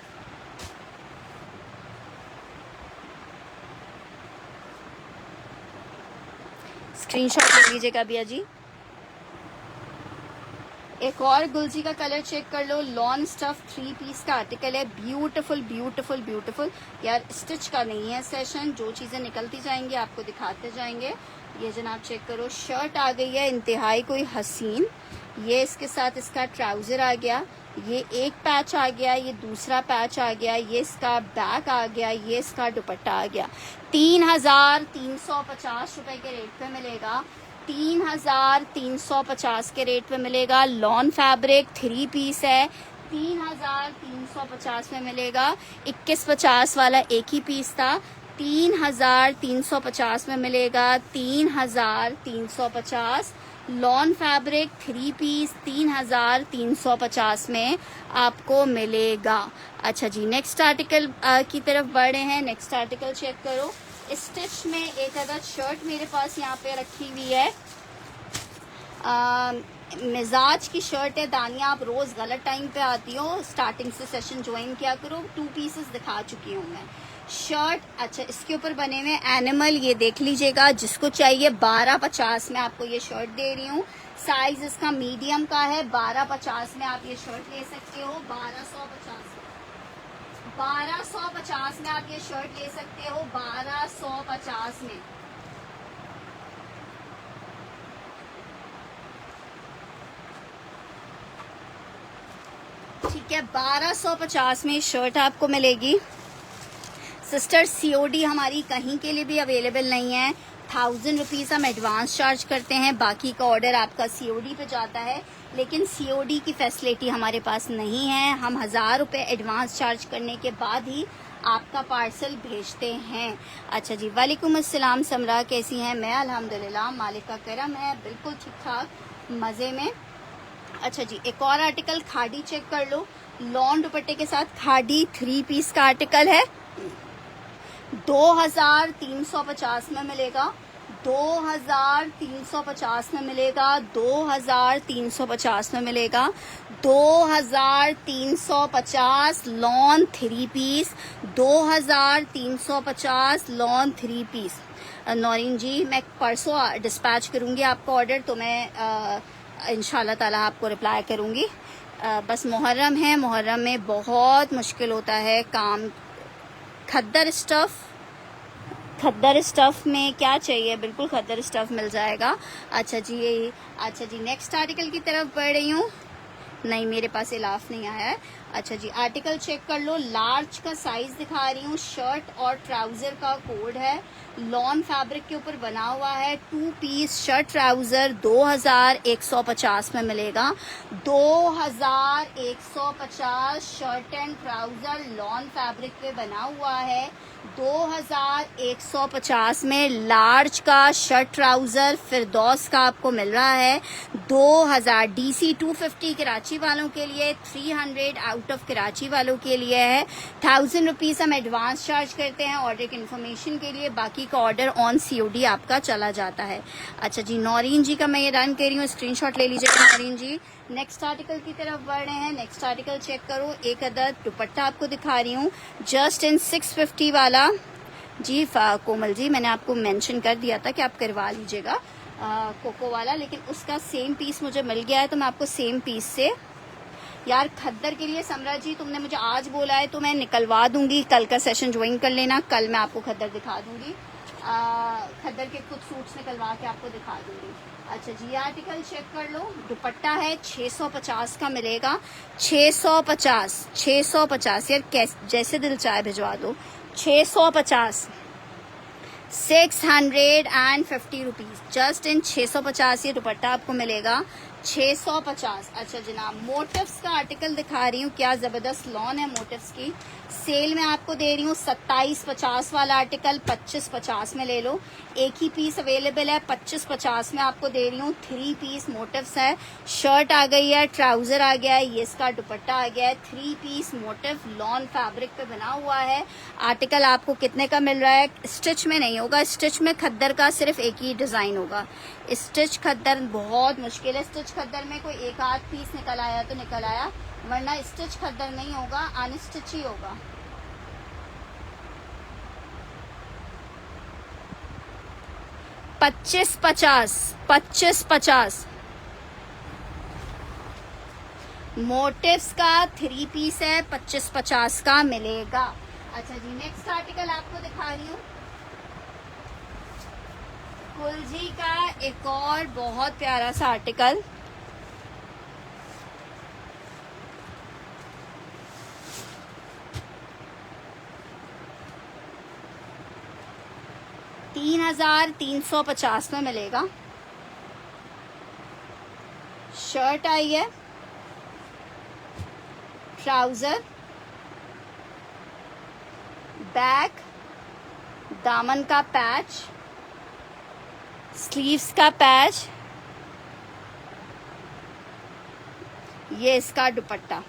स्क्रीनशॉट ले लीजिएगा अबिया जी। एक और गुलजी का कलर चेक कर लो, लॉन स्टफ 3 पीस का आर्टिकल है। ब्यूटीफुल ब्यूटीफुल ब्यूटीफुल यार, स्टिच का नहीं है सेशन, जो चीज़ें निकलती जाएंगी आपको दिखाते जाएंगे। ये जनाब चेक करो, शर्ट आ गई है इंतहाई कोई हसीन। ये इसके साथ इसका ट्राउज़र आ गया, ये एक पैच आ गया, ये दूसरा पैच आ गया, ये इसका बैक आ गया, ये इसका दुपट्टा आ गया। 3,350 रुपए के रेट पे मिलेगा। 3,350 के रेट पे मिलेगा। लॉन फैब्रिक 3 पीस है, 3,350 में मिलेगा। 2150 वाला एक ही पीस था, 3,350 में मिलेगा। 3,350 लॉन फैब्रिक 3 पीस 3,350 में आपको मिलेगा। अच्छा जी, नेक्स्ट आर्टिकल की तरफ बढ़ रहे हैं। नेक्स्ट आर्टिकल चेक करो। स्टिच में एक अदद शर्ट मेरे पास यहाँ पे रखी हुई है, मिजाज की शर्ट है। दानिया, आप रोज़ गलत टाइम पे आती हो, स्टार्टिंग से सेशन ज्वाइन किया करो। 2 पीसेस दिखा चुकी हूँ मैं शर्ट। अच्छा, इसके ऊपर बने हुए एनिमल, ये देख लीजिएगा। जिसको चाहिए 1250 में आपको ये शर्ट दे रही हूँ। साइज इसका मीडियम का है। 1250 में आप ये शर्ट ले सकते हो। 1250 में आप ये शर्ट ले सकते हो। 1250 में। ठीक है, 1250 में शर्ट आपको मिलेगी। सिस्टर, COD हमारी कहीं के लिए भी अवेलेबल नहीं है। 1000 रुपीज़ हम एडवांस चार्ज करते हैं, बाकी का ऑर्डर आपका COD पे जाता है। लेकिन COD की फैसिलिटी हमारे पास नहीं है। हम 1000 रुपये एडवांस चार्ज करने के बाद ही आपका पार्सल भेजते हैं। अच्छा जी, वालेकुम अस्सलाम समरा, कैसी हैं? मैं अल्हम्दुलिल्लाह, मालिक का करम है, बिल्कुल ठीक ठाक, मज़े में। अच्छा जी, एक और आर्टिकल खाड़ी चेक कर लो। लॉन दुपट्टे के साथ खाड़ी 3 पीस का आर्टिकल है। 2,350 में मिलेगा। 2,350 में मिलेगा। 2,350 में मिलेगा। 2,350 lawn 3 piece. 2,350 lawn 3 piece. Naureen ji, मैं परसों डिस्पैच करूंगी आपका ऑर्डर, तो मैं इंशाल्लाह ताला आपको रिप्लाई करूंगी। बस मुहर्रम है, मुहर्रम में बहुत मुश्किल होता है काम। खद्दर स्टफ में क्या चाहिए, बिल्कुल खद्दर स्टफ मिल जाएगा। अच्छा जी, नेक्स्ट आर्टिकल की तरफ बढ़ रही हूँ। नहीं, मेरे पास इलाफ नहीं आया है। अच्छा जी, आर्टिकल चेक कर लो। लार्ज का साइज दिखा रही हूँ। शर्ट और ट्राउजर का कोड है, लॉन फैब्रिक के ऊपर बना हुआ है। 2 पीस शर्ट ट्राउजर 2150 में मिलेगा। 2150 shirt and trouser lawn fabric पे बना हुआ है। 2150 में लार्ज का शर्ट ट्राउजर फिरदौस का आपको मिल रहा है। 2000 DC 250 कराची वालों के लिए, 300 आउट ऑफ कराची वालों के लिए है। 1000 रुपीज़ हम एडवांस चार्ज करते हैं ऑर्डर की इन्फॉर्मेशन के लिए, बाकी का ऑर्डर ऑन COD आपका चला जाता है। अच्छा जी, नौरीन जी का मैं ये रन कर रही हूँ, स्क्रीनशॉट ले लीजिएगा नौरीन जी। नेक्स्ट आर्टिकल की तरफ बढ़ रहे हैं। नेक्स्ट आर्टिकल चेक करो। एक अदद दुपट्टा आपको दिखा रही हूँ, जस्ट इन 650 वाला जी। कोमल जी, मैंने आपको मेंशन कर दिया था कि आप करवा लीजिएगा कोको वाला, लेकिन उसका सेम पीस मुझे मिल गया है, तो मैं आपको सेम पीस से, यार खद्दर के लिए समरा जी तुमने मुझे आज बोला है तो मैं निकलवा दूंगी। कल का सेशन ज्वाइन कर लेना, कल मैं आपको खद्दर दिखा दूंगी। खद्दर के कुछ सूट्स निकलवा के आपको दिखा दूंगी। अच्छा जी, ये आर्टिकल चेक कर लो। दुपट्टा है 650 का मिलेगा। 650 यार, जैसे दिल चाहे भिजवा दो। 650 650 रुपीज जस्ट इन 650 ये दुपट्टा आपको मिलेगा। 650। अच्छा जनाब, मोटिव्स का आर्टिकल दिखा रही हूँ, क्या जबरदस्त लॉन है मोटिव्स की। सेल में आपको दे रही हूँ 2750 वाला आर्टिकल 2550 में ले लो। एक ही पीस अवेलेबल है, 2550 में आपको दे रही हूँ। 3 पीस मोटिव्स है। शर्ट आ गई है, ट्राउजर आ गया है, ये इसका दुपट्टा आ गया है। 3 पीस मोटिव लॉन फैब्रिक पे बना हुआ है। आर्टिकल आपको कितने का मिल रहा है? स्टिच में नहीं होगा, स्टिच में खद्दर का सिर्फ एक ही डिजाइन होगा। स्टिच खद्दर बहुत मुश्किल है। स्टिच खद्दर में कोई एक आध पीस निकल आया तो निकल आया, वरना स्टिच खद्दर नहीं होगा, अनस्टिच ही होगा। पच्चीस पचास मोटिव्स का 3 पीस है, 2550 का मिलेगा। अच्छा जी, नेक्स्ट आर्टिकल आपको दिखा रही हूँ, कुलजी का एक और बहुत प्यारा सा आर्टिकल। $3,350 में मिलेगा। शर्ट आई है, ट्राउजर, बैक, दामन का पैच, स्लीव्स का पैच, ये इसका दुपट्टा।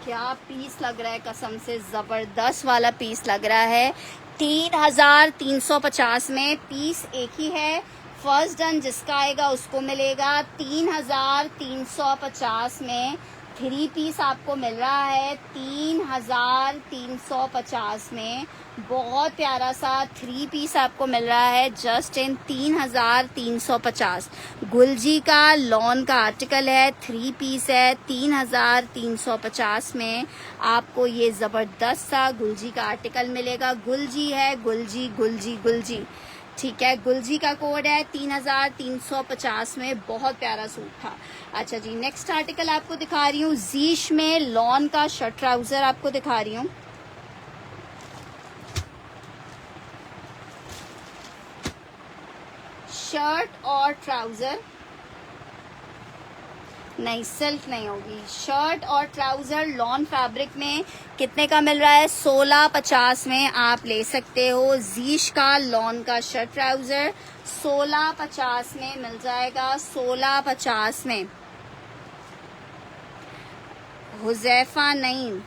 क्या पीस लग रहा है, कसम से जबरदस्त वाला पीस लग रहा है। 3,350 में पीस एक ही है। फर्स्ट डन जिसका आएगा उसको मिलेगा। 3,350 में 3 पीस आपको मिल रहा है। 3,350 में बहुत प्यारा सा 3 पीस आपको मिल रहा है, जस्ट इन 3,350। गुलजी का लॉन का आर्टिकल है, 3 पीस है। 3,350 में आपको ये जबरदस्त सा गुलजी का आर्टिकल मिलेगा। गुलजी है, गुलजी ठीक है। गुलजी का कोड है 3,350 में, बहुत प्यारा सूट था। अच्छा जी, नेक्स्ट आर्टिकल आपको दिखा रही हूँ, जीश में लॉन का शर्ट ट्राउजर आपको दिखा रही हूँ। शर्ट और ट्राउजर नहीं, सिल्क नहीं होगी। शर्ट और ट्राउजर लॉन फैब्रिक में कितने का मिल रहा है? 1650 में आप ले सकते हो। जीश का लॉन का शर्ट ट्राउजर 1650 में मिल जाएगा। 1650 में। हुजैफा नईम,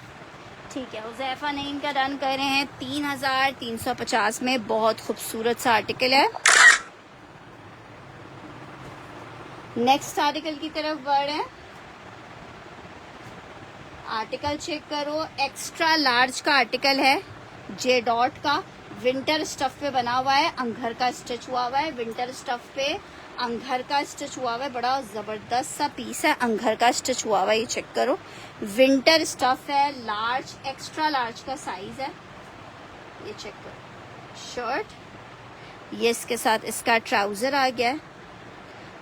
ठीक है, हुजैफा नईम का डन कर रहे हैं 3,350 में। बहुत खूबसूरत सा आर्टिकल है। नेक्स्ट आर्टिकल की तरफ बढ़ रहे हैं। आर्टिकल चेक करो, एक्स्ट्रा लार्ज का आर्टिकल है, जे डॉट का, विंटर स्टफ पे बना हुआ है, अंगर का स्टिच हुआ हुआ है। विंटर स्टफ पे अंगर का स्टिच हुआ हुआ है, बड़ा जबरदस्त सा पीस है, अंगर का स्टिच हुआ हुआ है। ये चेक करो, विंटर स्टफ है, लार्ज, एक्स्ट्रा लार्ज का साइज है। ये चेक करो, शर्ट, ये इसके साथ इसका ट्राउजर आ गया है,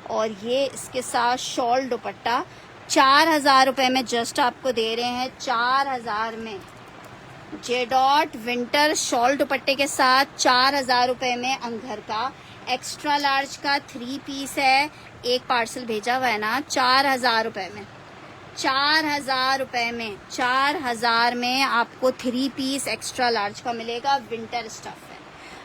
और ये इसके साथ शॉल दुपट्टा। 4,000 रुपये में जस्ट आपको दे रहे हैं, 4,000 में जे डॉट विंटर शॉल दुपट्टे के साथ 4,000 रुपये में अंगर का एक्स्ट्रा लार्ज का 3 पीस है। एक पार्सल भेजा हुआ है ना, 4,000 रुपये में, 4,000 रुपये में, 4,000 में आपको 3 पीस एक्स्ट्रा लार्ज का मिलेगा, विंटर स्टफ है।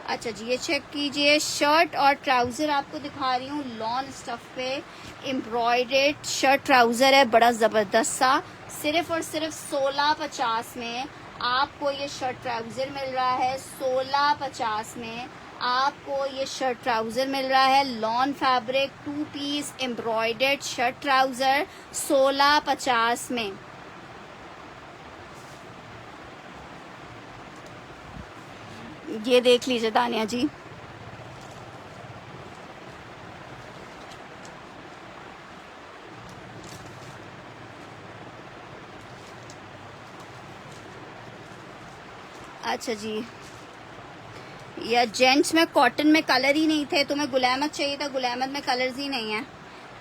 अच्छा जी, ये चेक कीजिए, शर्ट और ट्राउज़र आपको दिखा रही हूँ, लॉन स्टफ पे एम्ब्रॉयडेड शर्ट ट्राउज़र है, बड़ा ज़बरदस्त सा। सिर्फ और सिर्फ 1650 में आपको ये शर्ट ट्राउज़र मिल रहा है, 1650 में आपको ये शर्ट ट्राउज़र मिल रहा है। Lawn fabric 2 piece embroidered shirt trouser 1650 में। ये देख लीजिए दानिया जी, अच्छा जी, या जेंट्स में कॉटन में कलर ही नहीं थे, तुम्हें गुल अहमद चाहिए था, गुल अहमद में कलर्स ही नहीं है।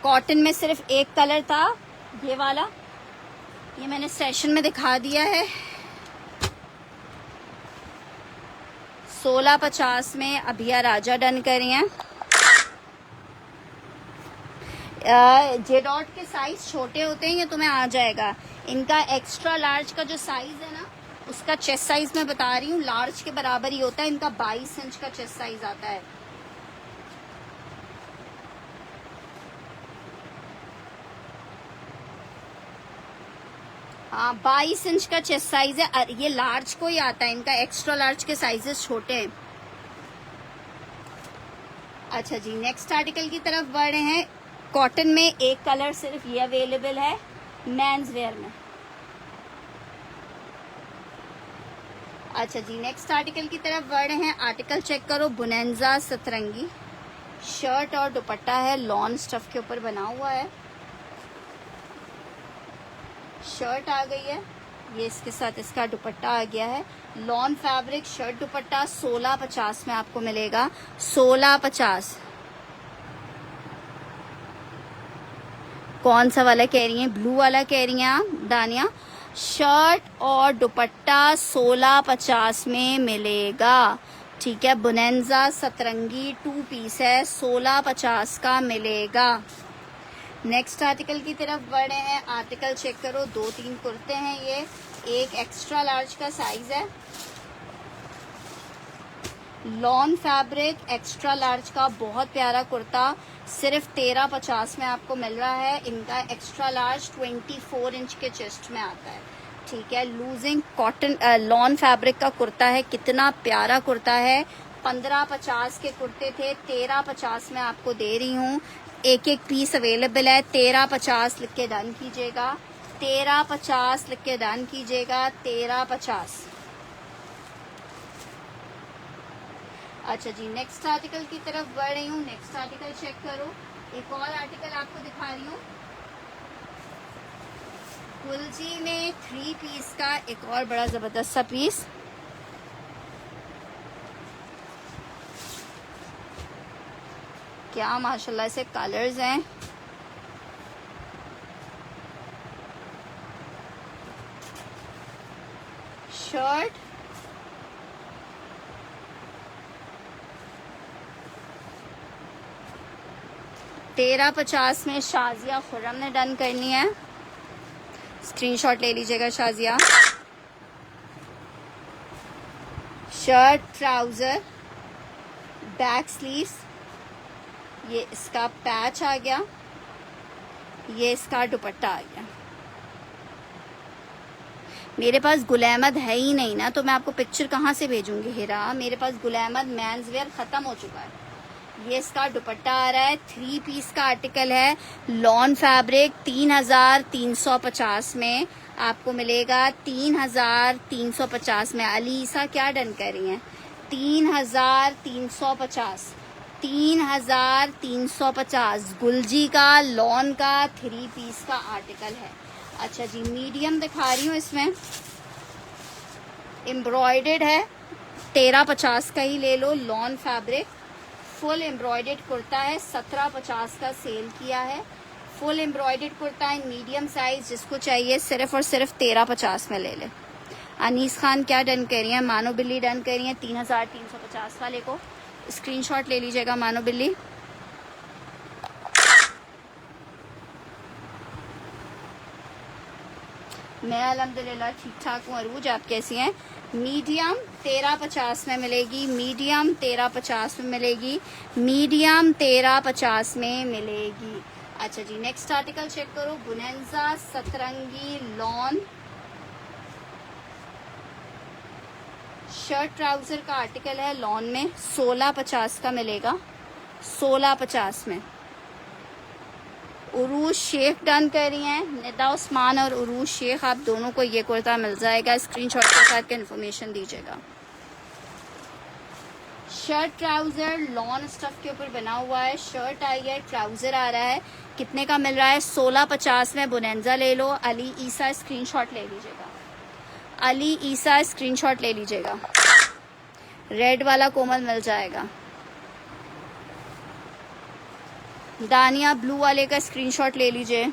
कॉटन में सिर्फ एक कलर था, ये वाला, ये मैंने सेशन में दिखा दिया है। 1650 में अभिया राजा डन करी हैं। जे डॉट के साइज छोटे होते हैं, ये तुम्हें आ जाएगा। इनका एक्स्ट्रा लार्ज का जो साइज है ना, उसका चेस्ट साइज मैं बता रही हूँ, लार्ज के बराबर ही होता है। इनका 22 इंच का चेस्ट साइज आता है। हाँ, 22 इंच का चेस्ट साइज है, ये लार्ज को ही आता है। इनका एक्स्ट्रा लार्ज के साइजेस छोटे हैं। अच्छा जी, नेक्स्ट आर्टिकल की तरफ बढ़ रहे हैं। कॉटन में एक कलर सिर्फ ये अवेलेबल है मेंस वेयर में। अच्छा जी, नेक्स्ट आर्टिकल की तरफ बढ़ रहे हैं। आर्टिकल चेक करो, बुनेंजा सतरंगी शर्ट और दुपट्टा है, लॉन स्टफ के ऊपर बना हुआ है। शर्ट आ गई है, ये इसके साथ इसका दुपट्टा आ गया है। लॉन फैब्रिक शर्ट दुपट्टा 1650 में आपको मिलेगा, 1650। कौन सा वाला कह रही हैं? ब्लू वाला कह रही हैं आप दानिया? शर्ट और दुपट्टा 1650 में मिलेगा, ठीक है। बुनेंजा सतरंगी 2 पीस है, 1650 का मिलेगा। नेक्स्ट आर्टिकल की तरफ बढ़े हैं। आर्टिकल चेक करो, 2-3 कुर्ते हैं ये, एक एक्स्ट्रा लार्ज का साइज है। लॉन फैब्रिक एक्स्ट्रा लार्ज का बहुत प्यारा कुर्ता, सिर्फ 1350 में आपको मिल रहा है। इनका एक्स्ट्रा लार्ज 24 इंच के चेस्ट में आता है, ठीक है। लूजिंग कॉटन लॉन फैब्रिक का कुर्ता है, कितना प्यारा कुर्ता है। 1550 के कुर्ते थे, 1350 में आपको दे रही हूँ। एक एक पीस अवेलेबल है। 1350 लिख के डन कीजिएगा, 1350 लिख के डन कीजिएगा, 1350। अच्छा जी, नेक्स्ट आर्टिकल की तरफ बढ़ रही हूँ। नेक्स्ट आर्टिकल चेक करो, एक और आर्टिकल आपको दिखा रही हूँ। कुलजी में 3 पीस का एक और बड़ा जबरदस्त सा पीस, क्या माशाल्लाह से कलर्स हैं। शर्ट $13.50 में शाजिया खुर्रम ने डन करनी है। स्क्रीनशॉट ले लीजिएगा Shazia. Shirt trouser back sleeves, ये इसका पैच आ गया, ये इसका दुपट्टा आ गया। मेरे पास गुल अहमद है ही नहीं ना, तो मैं आपको पिक्चर कहाँ से भेजूंगी हीरा। मेरे पास गुल अहमद मेंस वेयर खत्म हो चुका है। ये इसका दुपट्टा आ रहा है, 3 पीस का आर्टिकल है। लॉन फैब्रिक 3350 में आपको मिलेगा, 3350 में। अलीसा क्या डन कर रही हैं? 3350, 3350 गुलजी का लॉन का 3 पीस का आर्टिकल है। अच्छा जी, मीडियम दिखा रही हूँ, इसमें एम्ब्रॉयडेड है, 1350 का ही ले लो। Lawn fabric full embroidered kurta है, 1750 का सेल किया है। फुल एम्ब्रॉयडर्ड कुर्ता है मीडियम साइज, जिसको चाहिए सिर्फ और सिर्फ 1350 में ले ले। अनीस खान क्या डन कर रही हैं? मानो बिल्ली डन कर रही हैं 3350 वाले को स्क्रीनशॉट ले लीजिएगा मानो बिल्ली। मैं अल्हम्दुलिल्लाह ठीक ठाक हूँ। अरूज आप कैसी हैं? मीडियम 1350 में मिलेगी, मीडियम 1350 में मिलेगी, मीडियम 1350 में मिलेगी। अच्छा जी, नेक्स्ट आर्टिकल चेक करो। बुनेंजा सतरंगी लॉन शर्ट ट्राउजर का आर्टिकल है लॉन में, 1650 का मिलेगा, 1650 में। उरूज शेख डन कर रही हैं, निदा उस्मान और उरूज शेख, आप दोनों को ये कुर्ता मिल जाएगा। स्क्रीनशॉट के साथ इन्फॉर्मेशन दीजिएगा। शर्ट ट्राउजर लॉन स्टफ के ऊपर बना हुआ है, शर्ट आई है, ट्राउजर आ रहा है। कितने का मिल रहा है? 1650 में। बुनेंजा ले लो। अली ईसा स्क्रीनशॉट ले लीजिएगा, अली ईसा स्क्रीनशॉट ले लीजिएगा। रेड वाला कोमल मिल जाएगा। दानिया ब्लू वाले का स्क्रीनशॉट ले लीजिए,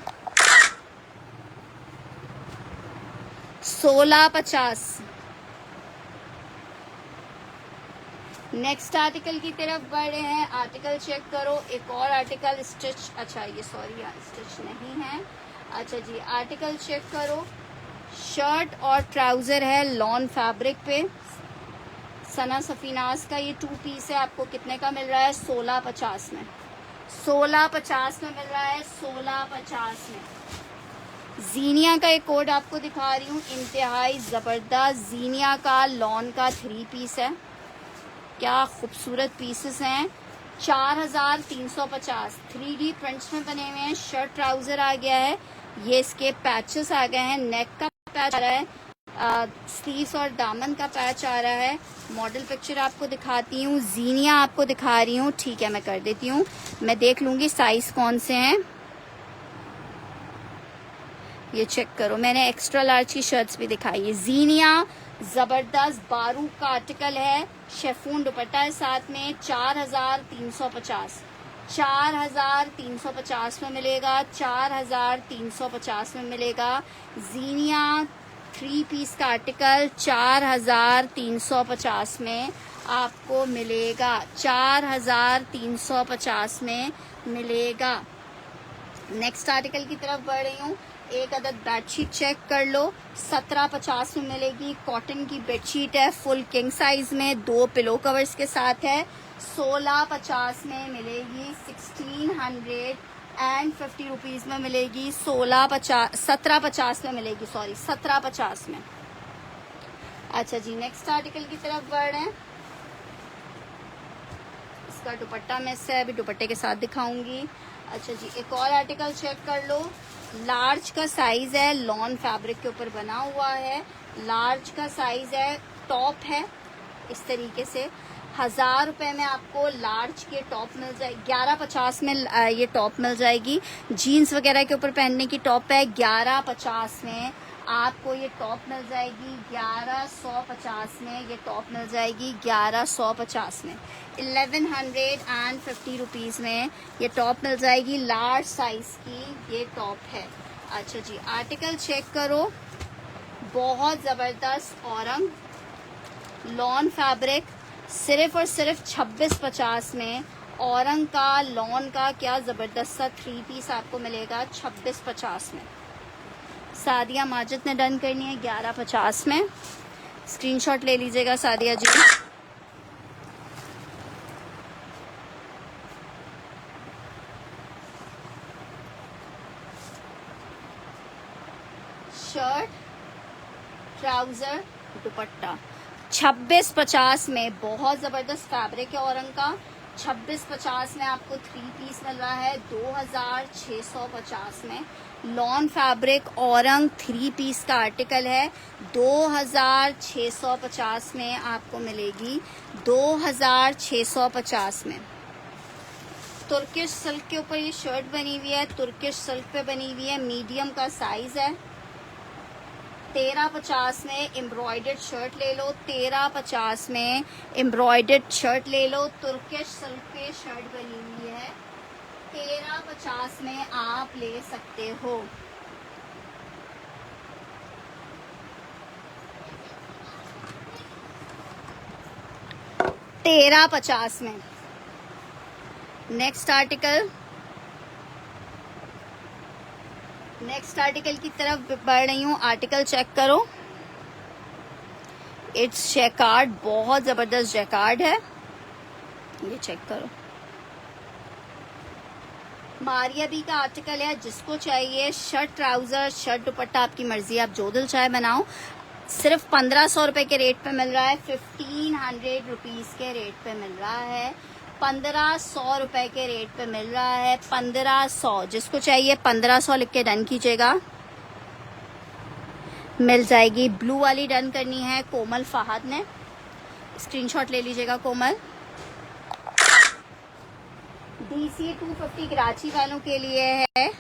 1650। नेक्स्ट आर्टिकल की तरफ बढ़ रहे हैं। आर्टिकल चेक करो। एक और आर्टिकल स्टिच, अच्छा ये सॉरी स्टिच नहीं है। अच्छा जी, आर्टिकल चेक करो। शर्ट और ट्राउजर है लॉन फैब्रिक पे, सना सफीनाज का ये 2 पीस है। आपको कितने का मिल रहा है? 1650 में, 1650 में मिल रहा है, 1650 में। जीनिया का एक कोड आपको दिखा रही हूँ, इंतहाई ज़बरदस्त जीनिया का लॉन का 3 पीस है। क्या खूबसूरत पीसेस हैं। 4350 3D प्रिंट्स में बने हुए हैं। शर्ट ट्राउजर आ गया है, ये इसके पैचेस आ गए हैं। नेक का पैच आ रहा है, स्लीव्स और दामन का पैच आ रहा है। मॉडल पिक्चर आपको दिखाती हूँ, जीनिया आपको दिखा रही हूँ। ठीक है, मैं कर देती हूँ, मैं देख लूँगी साइज कौन से हैं। ये चेक करो, मैंने एक्स्ट्रा लार्ज की शर्ट्स भी दिखाई है। जीनिया ज़बरदस्त बारूक का आर्टिकल है, शेफून दुपट्टा है साथ में। 4350, 4350 में मिलेगा, 4350 में मिलेगा। जीनिया 3 पीस का आर्टिकल 4350 में आपको मिलेगा, 4350 में मिलेगा। नेक्स्ट आर्टिकल की तरफ बढ़ रही हूँ। एक अदद बेडशीट चेक कर लो, 1750 में मिलेगी। कॉटन की बेडशीट है, फुल किंग साइज में, 2 पिलो कवर्स के साथ है। 1650 में मिलेगी, 1650 रुपीज़ में मिलेगी। 1750 में मिलेगी, सॉरी 1750 में। अच्छा जी, नेक्स्ट आर्टिकल की तरफ बढ़ रहे हैं। इसका दुपट्टा मैं से अभी दुपट्टे के साथ दिखाऊंगी। अच्छा जी, एक और आर्टिकल चेक कर लो। लार्ज का साइज है, लॉन फैब्रिक के ऊपर बना हुआ है। लार्ज का साइज है, टॉप है इस तरीके से। 1000 रुपये में आपको लार्ज के टॉप मिल जाए। 1150 में ये टॉप मिल जाएगी। जीन्स वगैरह के ऊपर पहनने की टॉप है। 1150 में आपको ये टॉप मिल जाएगी। 1150 में ये टॉप मिल जाएगी। 1150 में 1150 रुपीज़ में ये टॉप मिल जाएगी। लार्ज साइज की ये टॉप है। अच्छा जी, आर्टिकल चेक करो, बहुत ज़बरदस्त औरंग लॉन फैब्रिक, सिर्फ और सिर्फ 2650 में। औरंग का लॉन का क्या ज़बरदस्त सा 3 पीस आपको मिलेगा 2650 में। सादिया माजिद ने डन करनी है 1150 में। स्क्रीनशॉट ले लीजिएगा सादिया जी। शर्ट ट्राउजर दुपट्टा 2650 में, बहुत ज़बरदस्त फैब्रिक है औरंग का। 2650 में आपको 3 पीस मिल रहा है। 2650 में लॉन फैब्रिक औरंग 3 पीस का आर्टिकल है। 2650 में आपको मिलेगी। 2650 में तुर्किश सिल्क के ऊपर ये शर्ट बनी हुई है, तुर्किश सिल्क पे बनी हुई है। मीडियम का साइज है। 1350 में एम्ब्रॉयडर्ड शर्ट ले लो। 1350 में एम्ब्रॉयडर्ड शर्ट ले लो। तुर्किश सिल्क पे शर्ट बनी हुई है। 1350 में आप ले सकते हो। $13.50 में। नेक्स्ट आर्टिकल की तरफ बढ़ रही हूँ। आर्टिकल चेक करो, इट्स जैकार्ड, बहुत जबरदस्त जैकार्ड है, ये चेक करो। मारिया बी का आर्टिकल है, जिसको चाहिए शर्ट ट्राउजर शर्ट दुपट्टा आपकी मर्जी, आप जो दिल चाहे बनाओ। सिर्फ 1500 रुपए के रेट पे मिल रहा है, 1500 रुपीज के रेट पे मिल रहा है, 1500 रुपए के रेट पे मिल रहा है, 1500। जिसको चाहिए 1500 लिख के डन कीजिएगा, मिल जाएगी। ब्लू वाली डन करनी है कोमल फहद ने, स्क्रीनशॉट ले लीजिएगा कोमल। DC 250 कराची वालों के लिए है,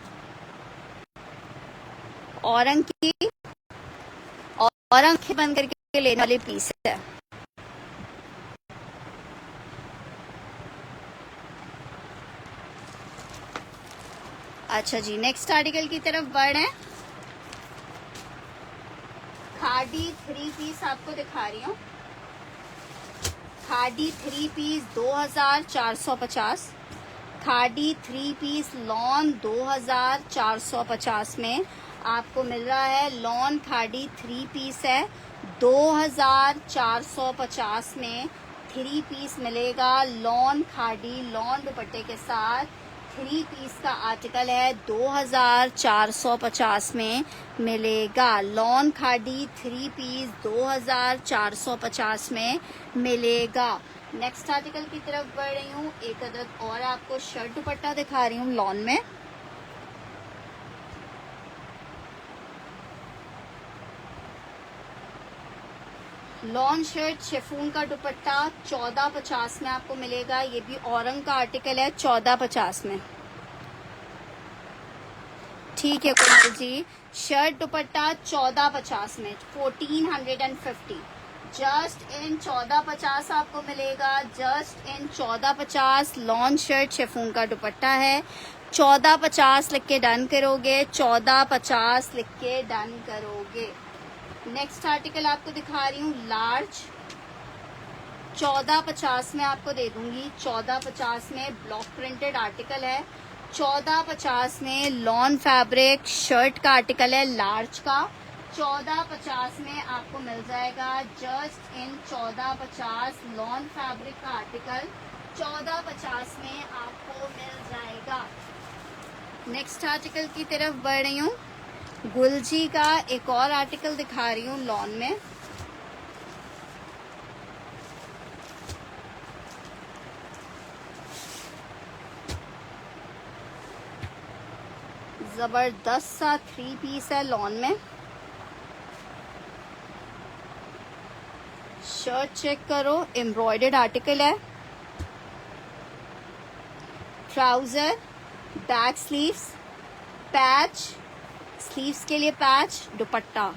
औरंग बंद करके लेने वाली पीस है। अच्छा जी, नेक्स्ट आर्टिकल की तरफ बढ़े। खादी 3 पीस आपको दिखा रही हूँ। Khadi 3 piece 2450, khadi 3 piece lawn 2450 में आपको मिल रहा है। लॉन खादी 3 पीस है, 2450 में 3 पीस मिलेगा। लॉन खादी लॉन दुपट्टे के साथ 3 पीस का आर्टिकल है, 2450 में मिलेगा। लॉन खादी 3 पीस 2450 में मिलेगा। नेक्स्ट आर्टिकल की तरफ बढ़ रही हूँ। एक अदद और आपको शर्ट दुपट्टा दिखा रही हूँ लॉन में। लॉन शर्ट शिफॉन का दुपट्टा 1450 में आपको मिलेगा। ये भी औरंग का आर्टिकल है, 1450 में। ठीक है कोमल जी, शर्ट दुपट्टा 1450 में, 1450 जस्ट इन 1450 आपको मिलेगा। Just in 1450 lawn shirt chiffon का दुपट्टा है। 1450 लिख के डन करोगे, 1450 लिख के डन करोगे। नेक्स्ट आर्टिकल आपको दिखा रही हूँ लार्ज, 1450 में आपको दे दूंगी। 1450 में ब्लॉक प्रिंटेड आर्टिकल है, 1450 में लॉन फैब्रिक शर्ट का आर्टिकल है लार्ज का, 1450 में आपको मिल जाएगा। जस्ट इन 1450 लॉन फैब्रिक का आर्टिकल 1450 में आपको मिल जाएगा। नेक्स्ट आर्टिकल की तरफ बढ़ रही हूँ। गुलजी का एक और आर्टिकल दिखा रही हूँ लॉन में। जबरदस्त सा 3 पीस है लॉन में। शर्ट चेक करो, एम्ब्रॉयडर्ड आर्टिकल है। Trouser, back sleeves, patch, sleeves के लिए पैच, दुपट्टा।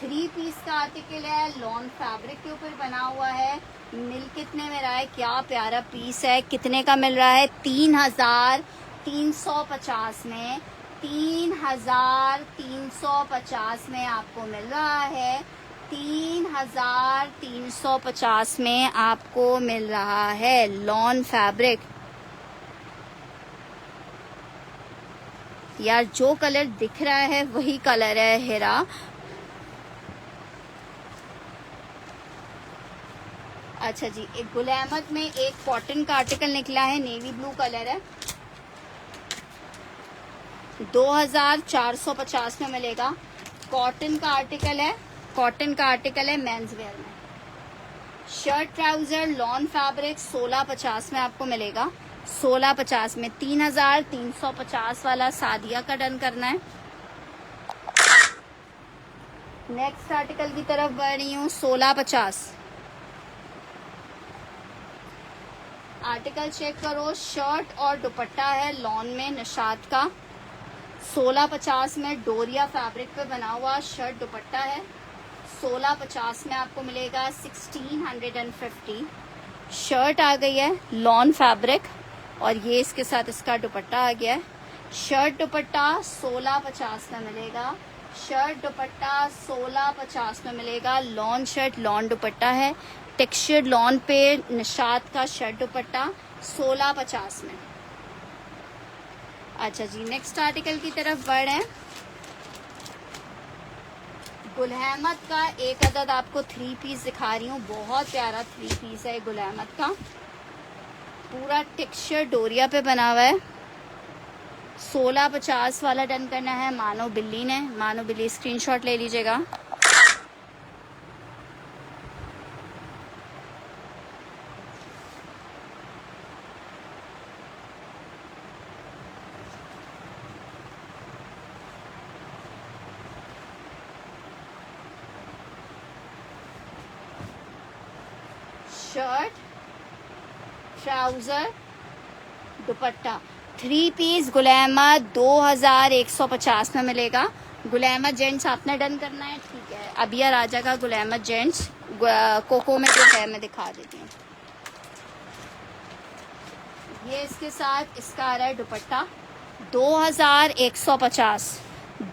3 पीस का आर्टिकल है, लॉन फैब्रिक के ऊपर बना हुआ है। मिल कितने में रहा है, क्या प्यारा पीस है। कितने का मिल रहा है, 3350 में, 3350 में आपको मिल रहा है। 3350 में आपको मिल रहा है लॉन फैब्रिक। यार जो कलर दिख रहा है वही कलर है हेरा। अच्छा जी, एक गुल अहमद में एक कॉटन का आर्टिकल निकला है, नेवी ब्लू कलर है, 2450 में मिलेगा। कॉटन का आर्टिकल है, कॉटन का आर्टिकल है मेंस वेयर में। शर्ट ट्राउजर लॉन फैब्रिक 1650 में आपको मिलेगा। 1650 में 3350 वाला सादिया का डन करना है। नेक्स्ट आर्टिकल की तरफ बढ़ रही हूँ। 1650 आर्टिकल चेक करो, शर्ट और दुपट्टा है लॉन में निशात का। 1650 में डोरिया फैब्रिक पे बना हुआ शर्ट दुपट्टा है। 1650 में आपको मिलेगा। 1650 शर्ट आ गई है लॉन फैब्रिक, और ये इसके साथ इसका दुपट्टा आ गया है। शर्ट दुपट्टा 1650 में मिलेगा। शर्ट दुपट्टा 1650 में मिलेगा। लॉन शर्ट लॉन दुपट्टा है, टेक्सचर्ड लॉन पे निशात का शर्ट दुपट्टा 1650 में। अच्छा जी, नेक्स्ट आर्टिकल की तरफ बढ़ हैं। गुल अहमद का एक अदद आपको 3 पीस दिखा रही हूँ। बहुत प्यारा 3 पीस है गुल अहमद का, पूरा टेक्सचर डोरिया पे बना हुआ है। 1650 वाला डन करना है। मानो बिल्ली ने, मानो बिल्ली स्क्रीनशॉट ले लीजिएगा। शर्ट, ट्राउजर, दुपट्टा 3 पीस गुल अहमद 2150 में मिलेगा। गुल अहमद जेंट्स आपने डन करना है, ठीक है। अबिया राजा का गुल अहमद जेंट्स कोको में जो है मैं दिखा देती हूँ। ये इसके साथ इसका आ रहा है दुपट्टा 2150।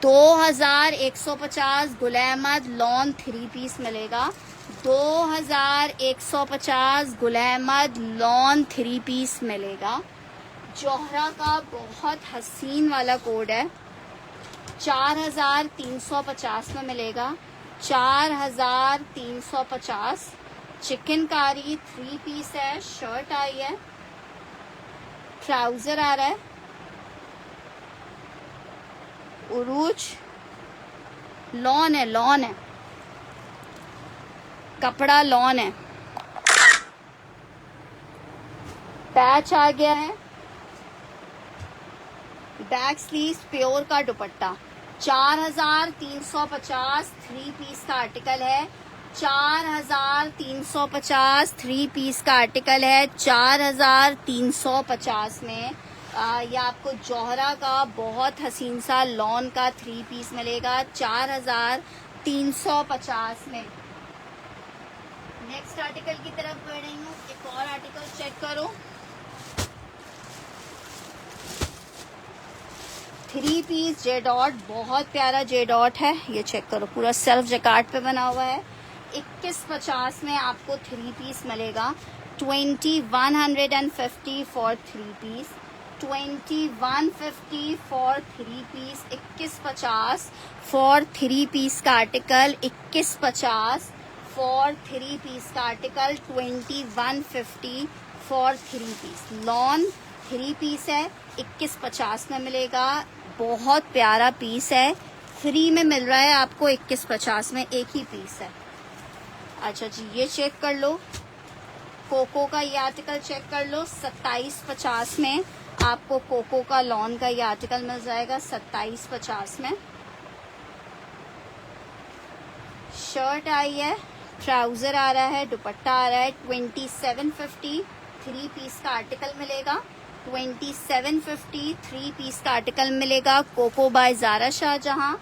2150 गुल अहमद लॉन 3 पीस मिलेगा। 2150 गुल अहमद लॉन 3 पीस मिलेगा। जोहरा का बहुत हसीन वाला कोड है। 4350 में मिलेगा। 4350। चिकनकारी 3 पीस है। शर्ट आई है, ट्राउजर आ रहा है, उरूज लॉन है, लॉन है, कपड़ा लॉन है, पैच आ गया है, बैक स्लीव प्योर का दुपट्टा 4350 3 पीस का आर्टिकल है। 4350 3 पीस का आर्टिकल है। 4350 में ये आपको जोहरा का बहुत हसीन सा लॉन का 3 पीस मिलेगा 4350 में। नेक्स्ट आर्टिकल की तरफ बढ़ रही हूँ। एक और आर्टिकल चेक करो। 3 पीस जे डॉट, बहुत प्यारा जे डॉट है, ये चेक करो, पूरा सेल्फ जैकार्ड पे बना हुआ है। 2150 में आपको 3 पीस मिलेगा। 2150 for 3 piece. 2150 for 3 piece. 2150 for 3 piece का आर्टिकल। 2150 फॉर 3 पीस का article. 2150 for 3 piece. Lawn 3 piece है, 2150 में मिलेगा। बहुत प्यारा पीस है, फ्री में मिल रहा है आपको। 2150 में एक ही पीस है। अच्छा जी, ये चेक कर लो। कोको का ये आर्टिकल चेक कर लो। 2750 में आपको कोको का लॉन का ये आर्टिकल मिल जाएगा 2750 में। शर्ट आई है, ट्राउजर आ रहा है, दुपट्टा आ रहा है। 2750 3 पीस का आर्टिकल मिलेगा। 2750 3 पीस का आर्टिकल मिलेगा। Coco by Zara Shahjahan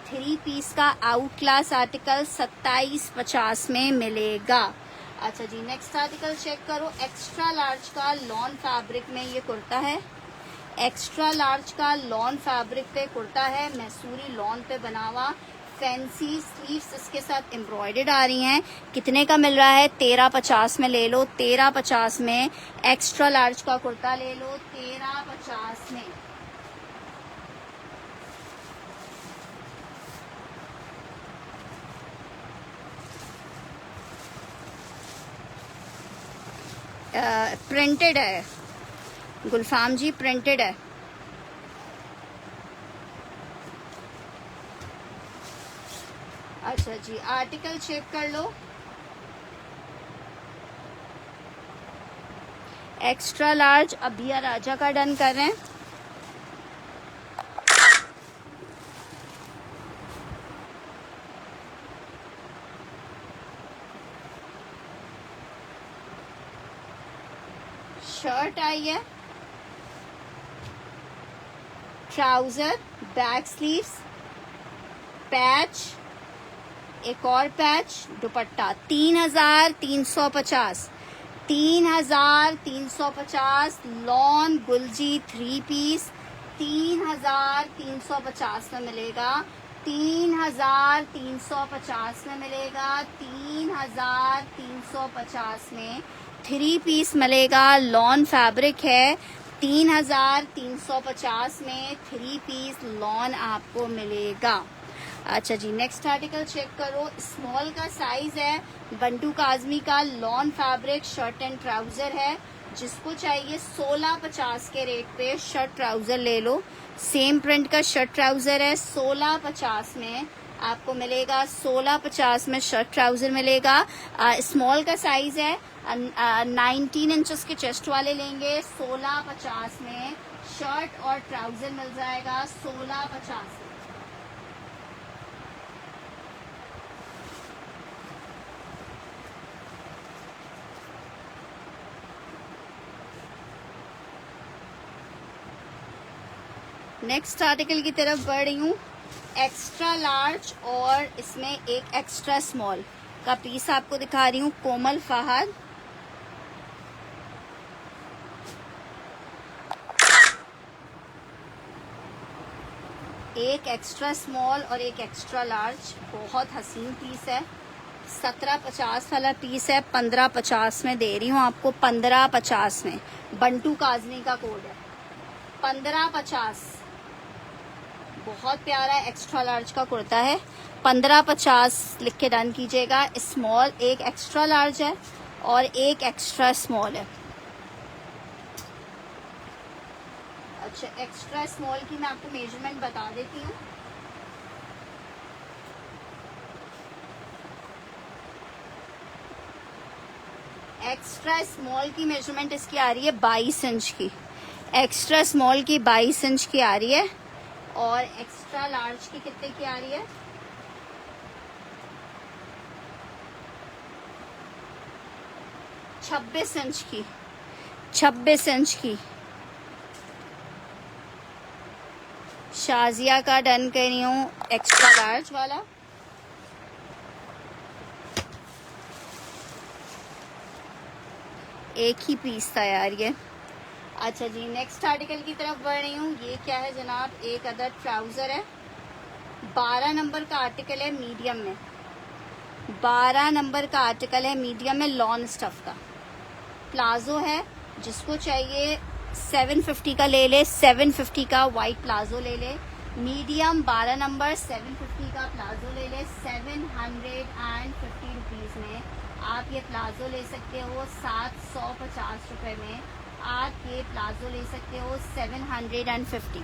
3 piece का आउट क्लास आर्टिकल 2750 में मिलेगा। अच्छा जी, नेक्स्ट आर्टिकल चेक करो। एक्स्ट्रा लार्ज का लॉन फैब्रिक में ये कुर्ता है। एक्स्ट्रा लार्ज का लॉन फैब्रिक पे कुर्ता है, मैसूरी लॉन पे बना हुआ। फैंसी स्लीव्स इसके साथ एम्ब्रॉयडर्ड आ रही हैं। कितने का मिल रहा है? 1350 में ले लो। 1350 में एक्स्ट्रा लार्ज का कुर्ता ले लो 1350 में। प्रिंटेड है गुलफाम जी, प्रिंटेड है। अच्छा जी, आर्टिकल चेक कर लो। एक्स्ट्रा लार्ज अभिया राजा का डन कर रहे हैं। शर्ट आई है, ट्राउजर, बैक स्लीव्स, पैच, एक और पैच, दुपट्टा 3350। 3,350 लॉन गुलजी 3 पीस 3,350 में मिलेगा, 3,350 में मिलेगा, 3,350 में 3 पीस मिलेगा। लॉन फैब्रिक है, 3,350 में 3 पीस लॉन आपको मिलेगा। अच्छा जी, नेक्स्ट आर्टिकल चेक करो। स्मॉल का साइज है, बंटू काजमी का lawn fabric shirt and trouser है। जिसको चाहिए 1650 के रेट पे शर्ट ट्राउजर ले लो। सेम प्रिंट का शर्ट ट्राउजर है, 1650 में आपको मिलेगा। 1650 में शर्ट ट्राउजर मिलेगा। स्मॉल का साइज है, 19 इंचेस के चेस्ट वाले लेंगे। 1650 में शर्ट और ट्राउजर मिल जाएगा, 1650 में। नेक्स्ट आर्टिकल की तरफ बढ़ रही हूँ। एक्स्ट्रा लार्ज और इसमें एक एक्स्ट्रा स्मॉल का पीस आपको दिखा रही हूँ। कोमल फहद, एक एक्स्ट्रा स्मॉल और एक एक्स्ट्रा लार्ज, बहुत हसीन पीस है। 1750 वाला पीस है, 1550 में दे रही हूँ आपको। 1550 में बंटू काजमी का कोड है, 1550। बहुत प्यारा एक्स्ट्रा लार्ज का कुर्ता है, 1550 लिख के डन कीजिएगा। स्मॉल एक एक्स्ट्रा लार्ज है और एक एक्स्ट्रा स्मॉल है। अच्छा, एक्स्ट्रा स्मॉल की मैं आपको मेजरमेंट बता देती हूँ। एक्स्ट्रा स्मॉल की मेजरमेंट इसकी आ रही है 22 इंच की। एक्स्ट्रा स्मॉल की 22 इंच की आ रही है और एक्स्ट्रा लार्ज की कितने की आ रही है? 26 इंच की। 26 इंच की शाजिया का डन कर रही हूँ, एक्स्ट्रा लार्ज वाला। एक ही पीस था यार ये। अच्छा जी, नेक्स्ट आर्टिकल की तरफ बढ़ रही हूँ। ये क्या है जनाब? एक अदर ट्राउजर है, 12 नंबर का आर्टिकल है मीडियम में। 12 नंबर का आर्टिकल है मीडियम में, लॉन स्टफ का प्लाजो है। जिसको चाहिए 750 का ले ले, 750 का वाइट प्लाजो ले ले। मीडियम 12 नंबर 750 का प्लाजो ले ले। 750 रुपीज़ में आप ये प्लाजो ले सकते हो। 750 रुपये में आप ये प्लाजो ले सकते हो। 750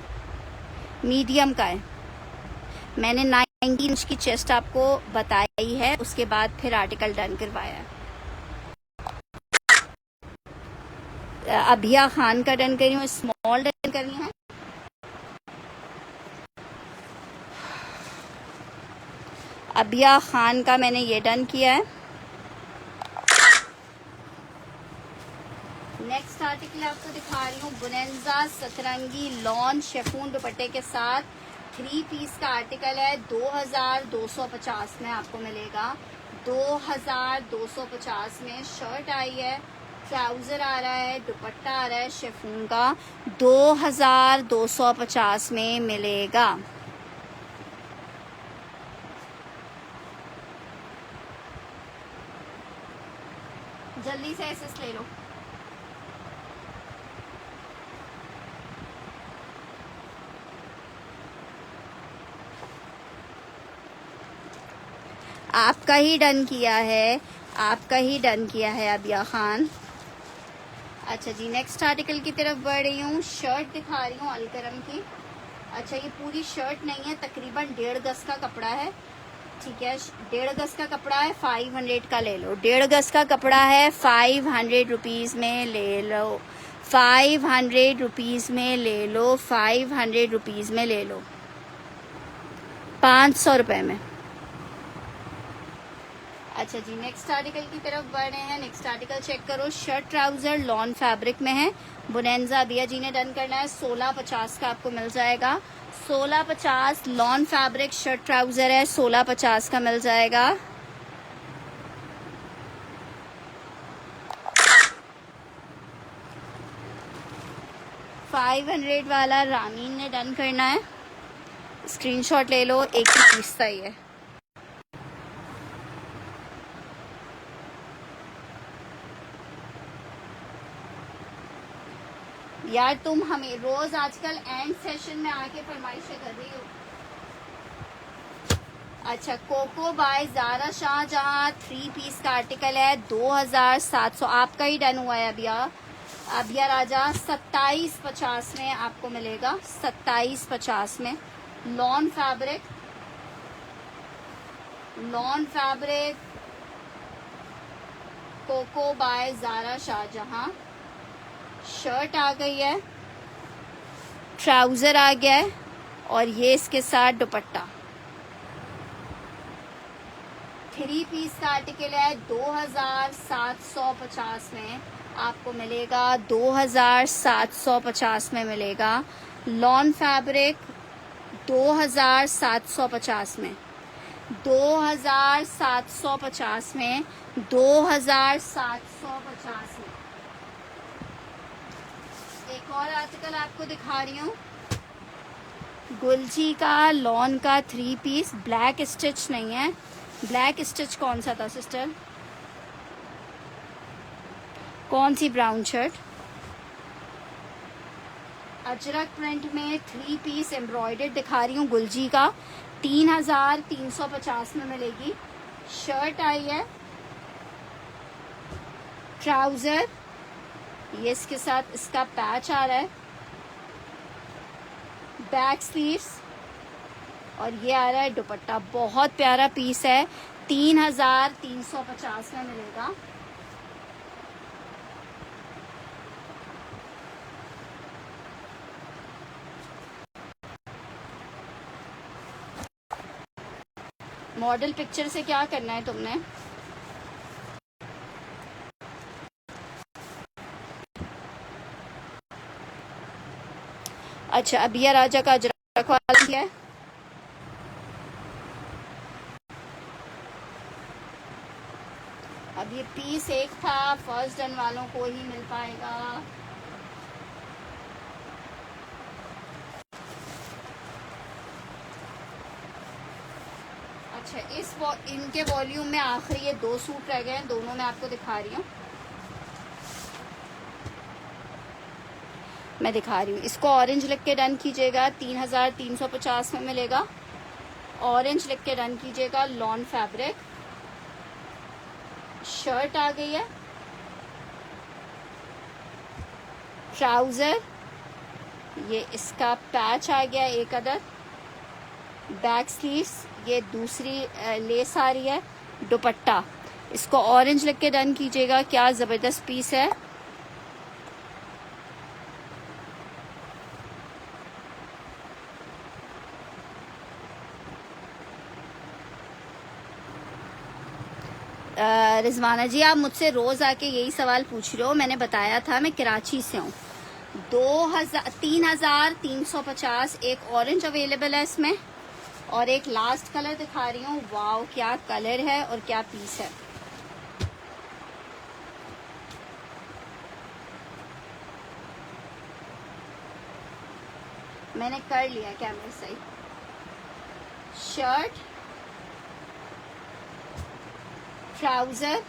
मीडियम का है। मैंने 19 इंच की चेस्ट आपको बताई है, उसके बाद फिर आर्टिकल डन करवाया है। अभिया खान का डन करी हूँ, स्मॉल डन करनी है। अभिया खान का मैंने ये डन किया है। नेक्स्ट आर्टिकल आपको दिखा रही हूँ, बुनेंजा सतरंगी लॉन शेफून दुपट्टे के साथ 3 पीस का आर्टिकल है। 2250 में आपको मिलेगा। 2250 में शर्ट आई है, ट्राउजर आ रहा है, दुपट्टा आ रहा है शेफून का। 2250 में मिलेगा। जल्दी से एसएस ले लो। आपका ही डन किया है, आपका ही डन किया है अबिया खान। अच्छा जी, नेक्स्ट आर्टिकल की तरफ बढ़ रही हूँ। शर्ट दिखा रही हूँ अलकरम की। अच्छा, ये पूरी शर्ट नहीं है, तकरीबन 1.5 गज का कपड़ा है। ठीक है, 1.5 गज का कपड़ा है, 500 का ले लो। 1.5 गज का कपड़ा है, 500 रुपीज़ में ले लो। 500 रुपीज़ में ले लो। 500 रुपीज़ में ले लो। 500 रुपये में। अच्छा जी, नेक्स्ट आर्टिकल की तरफ बढ़ रहे हैं। नेक्स्ट आर्टिकल चेक करो। शर्ट ट्राउजर लॉन फैब्रिक में है। बुनेंजा अबिया जी ने डन करना है। 1650 का आपको मिल जाएगा। 1650 लॉन फैब्रिक शर्ट ट्राउजर है, 1650 का मिल जाएगा। 500 वाला रामीन ने डन करना है, स्क्रीनशॉट ले लो, एक ही पीस था ये। यार तुम हमें रोज आजकल एंड सेशन में आके फरमाइशें कर रही हो। अच्छा, Coco by Zara Shahjahan 3 piece का आर्टिकल है, 2700, आपका ही डन हुआ है अबिया राजा। 2750 में आपको मिलेगा, 2750 में। Lawn fabric Coco by Zara Shahjahan. Shirt आ गई है, ट्राउजर आ गया है, और ये इसके साथ दुपट्टा। 3 पीस का आर्टिकल है, 2750 में आपको मिलेगा, 2750 में मिलेगा। लॉन फैब्रिक 2750 में, 2750 में, 2750 में। एक और आर्टिकल आपको दिखा रही हूँ, गुलजी का लॉन का 3 पीस, ब्लैक स्टिच नहीं है। ब्लैक स्टिच कौन सा था सिस्टर, कौन सी ब्राउन शर्ट? अजरक प्रिंट में 3 पीस एम्ब्रॉयडर्ड दिखा रही हूँ गुलजी का, 3350 में मिलेगी। शर्ट आई है, ट्राउजर, ये इसके साथ इसका पैच आ रहा है, बैक स्लीव्स, और ये आ रहा है दुपट्टा। बहुत प्यारा पीस है, 3350 में मिलेगा। मॉडल पिक्चर से क्या करना है तुमने? अच्छा, अबिया राजा का अजरक वाला है। अब ये पीस एक था, फर्स्ट डन वालों को ही मिल पाएगा। अच्छा, इनके वॉल्यूम में आखिरी ये 2 सूट रह गए हैं, दोनों मैं आपको दिखा रही हूँ। मैं दिखा रही हूँ, इसको ऑरेंज लिख के डन कीजिएगा, 3350 में मिलेगा। ऑरेंज लिख के डन कीजिएगा। लॉन फैब्रिक, शर्ट आ गई है, ट्राउजर, ये इसका पैच आ गया एक अदर, बैक स्लीव्स, ये दूसरी लेस आ रही है, दुपट्टा। इसको ऑरेंज लिख के डन कीजिएगा, क्या जबरदस्त पीस है। रिजवाना जी, आप मुझसे रोज आके यही सवाल पूछ रहे हो, मैंने बताया था मैं कराची से हूँ। 3350, एक ऑरेंज अवेलेबल है इसमें, और एक लास्ट कलर दिखा रही हूँ। वाओ, क्या कलर है और क्या पीस है। मैंने कर लिया कैमरे सही। शर्ट, ट्राउजर,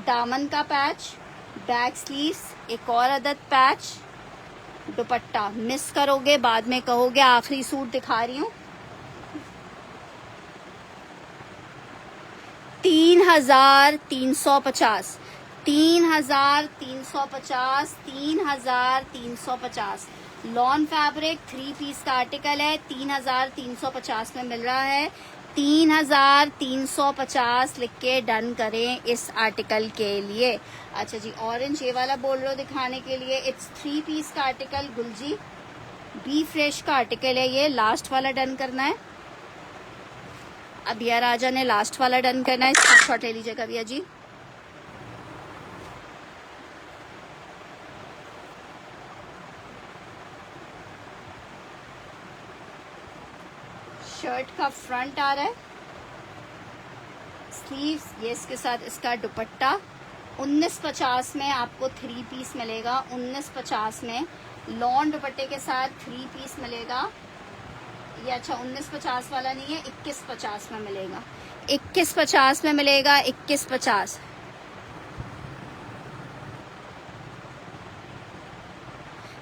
दामन का पैच, बैक स्लीव्स, एक और अदद पैच, दुपट्टा। मिस करोगे बाद में कहोगे आखिरी सूट दिखा रही हूँ। 3350, 3350, 3350। लॉन फैब्रिक 3 पीस का आर्टिकल है, 3350 में मिल रहा है। 3350 लिख के डन करें इस आर्टिकल के लिए। अच्छा जी, ऑरेंज ये वाला बोल रहे हो दिखाने के लिए, इट्स 3 पीस का आर्टिकल गुलजी, बी फ्रेश का आर्टिकल है ये। लास्ट वाला डन करना है, अबिया राजा ने लास्ट वाला डन करना है। स्क्रीनशॉट ले लीजिएगा अबिया जी। शर्ट का फ्रंट आ रहा है, स्लीव्स, ये इसके साथ इसका दुपट्टा, 1950 में आपको 3 पीस मिलेगा। 1950 में लॉन दुपट्टे के साथ 3 पीस मिलेगा। ये अच्छा 1950 वाला नहीं है, 2150 में मिलेगा। 2150 में मिलेगा, 2150।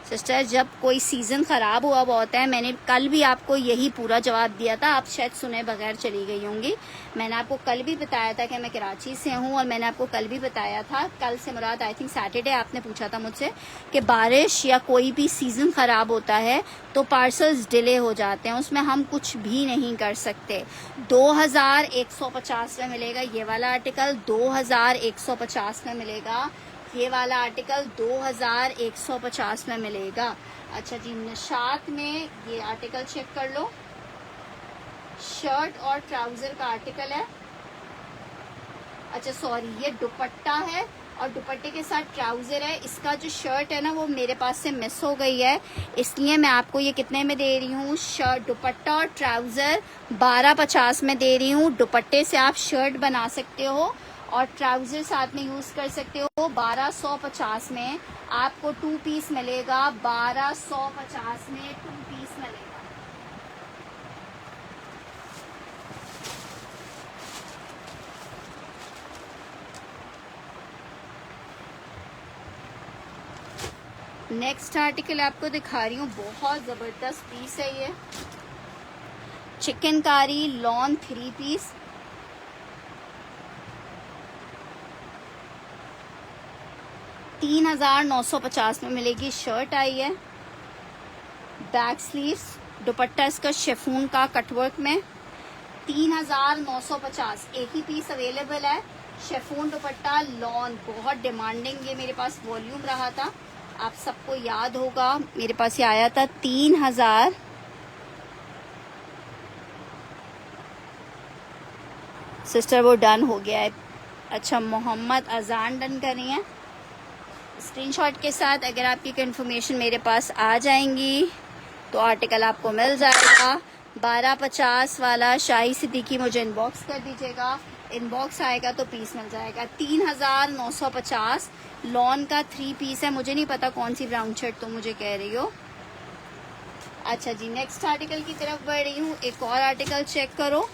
सिस्टर, जब कोई सीज़न ख़राब हुआ बहुत है, मैंने कल भी आपको यही पूरा जवाब दिया था, आप शायद सुने बगैर चली गई होंगी। मैंने आपको कल भी बताया था कि मैं कराची से हूँ, और मैंने आपको कल भी बताया था, कल से मुराद आई थिंक सैटरडे, आपने पूछा था मुझसे कि बारिश या कोई भी सीज़न ख़राब होता है तो पार्सल्स डिले हो जाते हैं, उसमें हम कुछ भी नहीं कर सकते। 2150 में मिलेगा ये वाला आर्टिकल, 2150 में मिलेगा ये वाला आर्टिकल, 2150 में मिलेगा। अच्छा जी, निशात में ये आर्टिकल चेक कर लो, शर्ट और ट्राउजर का आर्टिकल है। अच्छा सॉरी, ये दुपट्टा है और दुपट्टे के साथ ट्राउजर है। इसका जो शर्ट है ना वो मेरे पास से मिस हो गई है, इसलिए मैं आपको ये कितने में दे रही हूँ। शर्ट, दुपट्टा और ट्राउजर 1250 में दे रही हूँ। दुपट्टे से आप शर्ट बना सकते हो और ट्राउजर साथ में यूज कर सकते हो। 1250 में आपको 2 पीस मिलेगा। 1250 में 2 पीस मिलेगा। नेक्स्ट आर्टिकल आपको दिखा रही हूँ, बहुत जबरदस्त पीस है ये। चिकनकारी लॉन 3 पीस, 3950 में मिलेगी। शर्ट आई है, बैक स्लीव्स, दुपट्टा इसका शिफॉन का कटवर्क में। 3950, एक ही पीस अवेलेबल है। शिफॉन दुपट्टा लॉन, बहुत डिमांडिंग, ये मेरे पास वॉल्यूम रहा था, आप सबको याद होगा, मेरे पास ये आया था 3000। सिस्टर वो डन हो गया है। अच्छा, मोहम्मद अजान डन कर रही हैं स्क्रीनशॉट के साथ। अगर आपकी कंफर्मेशन मेरे पास आ जाएंगी तो आर्टिकल आपको मिल जाएगा। 1250 वाला शाही सिद्दीकी मुझे इनबॉक्स कर दीजिएगा, इनबॉक्स आएगा तो पीस मिल जाएगा। 3950 लॉन का 3 पीस है। मुझे नहीं पता कौन सी ब्राउन शर्ट तुम मुझे कह रही हो। अच्छा जी, नेक्स्ट आर्टिकल की तरफ बढ़ रही हूँ। एक और आर्टिकल चेक करो,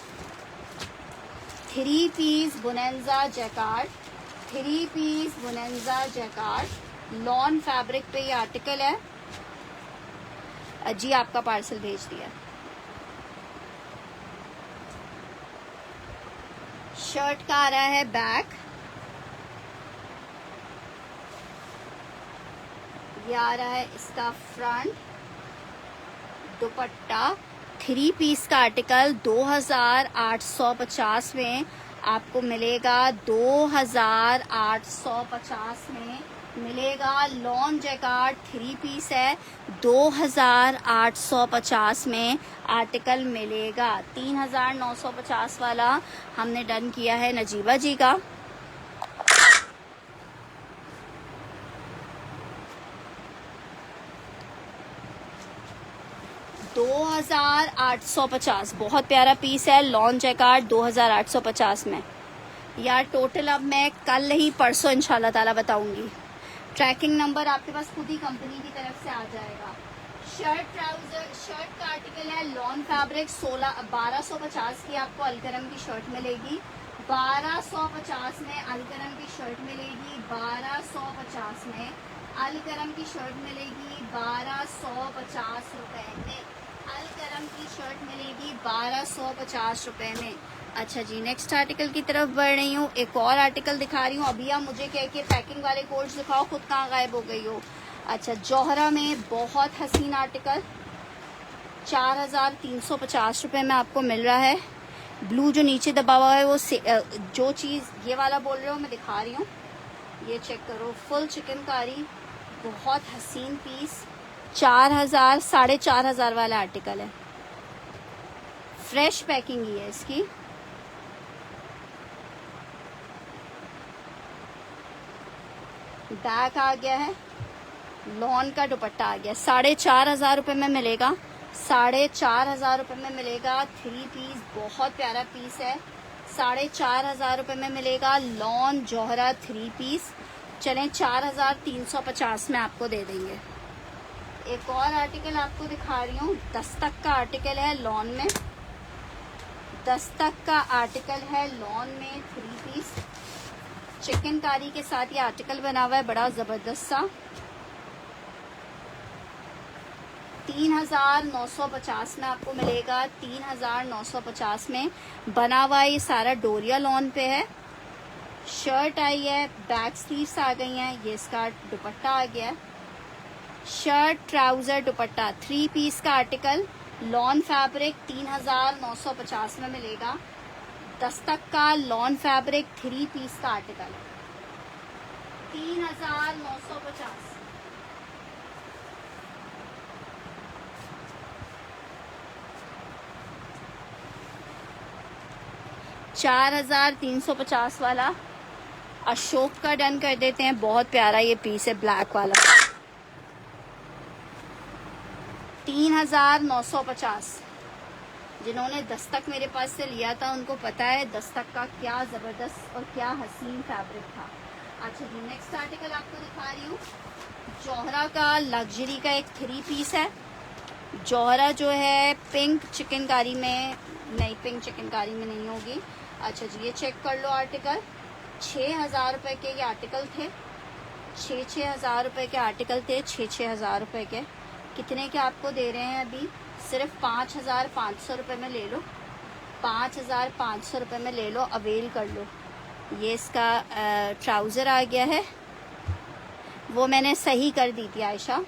3 piece Bonanza jacquard, 3 piece Bonanza jacquard lawn fabric पे ये आर्टिकल है। जी आपका पार्सल भेज दिया। शर्ट का आ रहा है बैक, ये आ रहा है इसका फ्रंट, दुपट्टा। 3 पीस का आर्टिकल 2850 में आपको मिलेगा। 2850 में मिलेगा। लॉन जैकार्ड 3 पीस है, 2850 में आर्टिकल मिलेगा। 3950 वाला हमने डन किया है नजीबा जी का। 2850, बहुत प्यारा पीस है। लॉन जैकार्ड 2850 में। यार टोटल अब मैं कल ही परसों इंशाल्लाह ताला बताऊंगी। ट्रैकिंग नंबर आपके पास खुद ही कंपनी की तरफ से आ जाएगा। शर्ट ट्राउजर, शर्ट का आर्टिकल है लॉन फैब्रिक। 1250 की आपको अलकरम की शर्ट मिलेगी। 1250 में अलकरम की शर्ट मिलेगी। 1250 में अलकरम की शर्ट मिलेगी। 1250 रुपए में अलकरम की शर्ट मिलेगी। 1250 रुपए में। अच्छा जी, नेक्स्ट आर्टिकल की तरफ बढ़ रही हूँ। एक और आर्टिकल दिखा रही हूँ। अभी आप मुझे कह के पैकिंग वाले कोड्स दिखाओ, खुद कहाँ गायब हो गई हो। अच्छा, जौहरा में बहुत हसीन आर्टिकल 4350 रुपये में आपको मिल रहा है। ब्लू जो नीचे दबा हुआ है वो जो चीज़ ये वाला बोल रहे हो मैं दिखा रही हूँ, ये चेक करो। फुल चिकनकारी, बहुत हसीन पीस, 4000 4500 वाला आर्टिकल है। फ्रेश पैकिंग ही है इसकी। बैक आ गया है, लॉन का दुपट्टा आ गया। 4500 रुपये में मिलेगा। 4500 रुपये में मिलेगा। 3 पीस, बहुत प्यारा पीस है। 4,500 में मिलेगा लॉन जौहरा 3 पीस। चलें 4,350 में आपको दे देंगे। एक और आर्टिकल आपको दिखा रही हूँ, दस्तक का आर्टिकल है लॉन में, दस्तक का आर्टिकल है लॉन में 3 पीस। चिकनकारी के साथ ये आर्टिकल बना हुआ है, बड़ा ज़बरदस्त सा। 3,950 में आपको मिलेगा। 3,950 में बना हुआ ये सारा डोरिया लॉन पे है। शर्ट आई है, बैक स्लीव्स आ गई हैं, ये इसका दुपट्टा आ गया है। शर्ट ट्राउज़र दुपट्टा 3 पीस का आर्टिकल लॉन फैब्रिक 3,950 में मिलेगा। दस्तक का लॉन फैब्रिक 3 पीस का आर्टिकल 3,950। 4,350 वाला अशोक का डन कर देते हैं। बहुत प्यारा ये पीस है, ब्लैक वाला। 3,950। जिन्होंने दस्तक मेरे पास से लिया था उनको पता है दस्तक का क्या ज़बरदस्त और क्या हसीन फैब्रिक था। अच्छा जी, नेक्स्ट आर्टिकल आपको दिखा रही हूँ। जौहरा का लग्जरी का एक 3 पीस है। जौहरा जो है पिंक चिकनकारी में, नहीं पिंक चिकनकारी में नहीं होगी। अच्छा जी, ये चेक कर लो आर्टिकल। 6,000 रुपये के ये आर्टिकल थे। 6,000 रुपये के आर्टिकल थे, 6,000 रुपये के। कितने के आपको दे रहे हैं अभी? सिर्फ 5,500 रुपये में ले लो। 5,500 रुपये में ले लो, अवेल कर लो। ये इसका ट्राउज़र आ गया है, वो मैंने सही कर दी थी आयशा।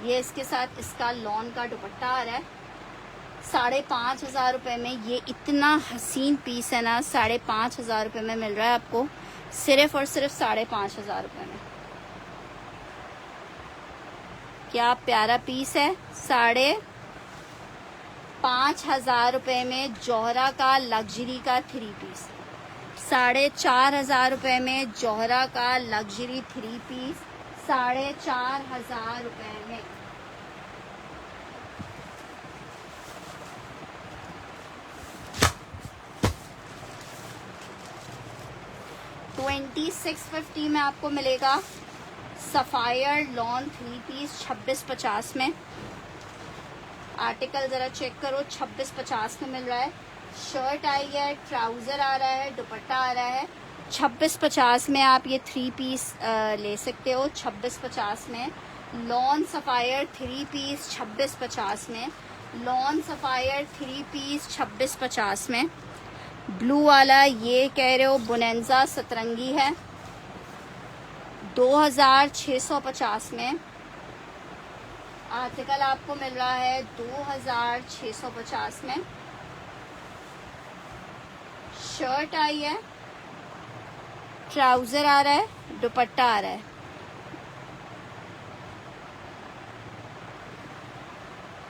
ये इसके साथ इसका लॉन का दुपट्टा आ रहा है। 5,500 रुपये में ये इतना हसीन पीस है ना, 5,500 रुपये में मिल रहा है आपको, सिर्फ और सिर्फ 5,500 रुपये में। क्या प्यारा पीस है। 5,500 रुपये में जौहरा का लग्जरी का 3 पीस। 4,500 रुपये में जौहरा का लग्जरी 3 पीस। 4,500 रुपये में। $2650 में आपको मिलेगा सफ़ायर लॉन 3 पीस 2650 में। आर्टिकल ज़रा चेक करो, 2650 में मिल रहा है। शर्ट आई है, ट्राउज़र आ रहा है, दुपट्टा आ रहा है। 2650 में आप ये 3 पीस ले सकते हो। 2650 में लॉन सफ़ायर 3 पीस 2650 में। लॉन सफ़ायर 3 पीस 2650 में। ब्लू वाला ये कह रहे हो बोनेंजा सतरंगी है, 2,650 में। आर्टिकल आपको मिल रहा है 2,650 में। शर्ट आई है, ट्राउज़र आ रहा है, दुपट्टा आ रहा है।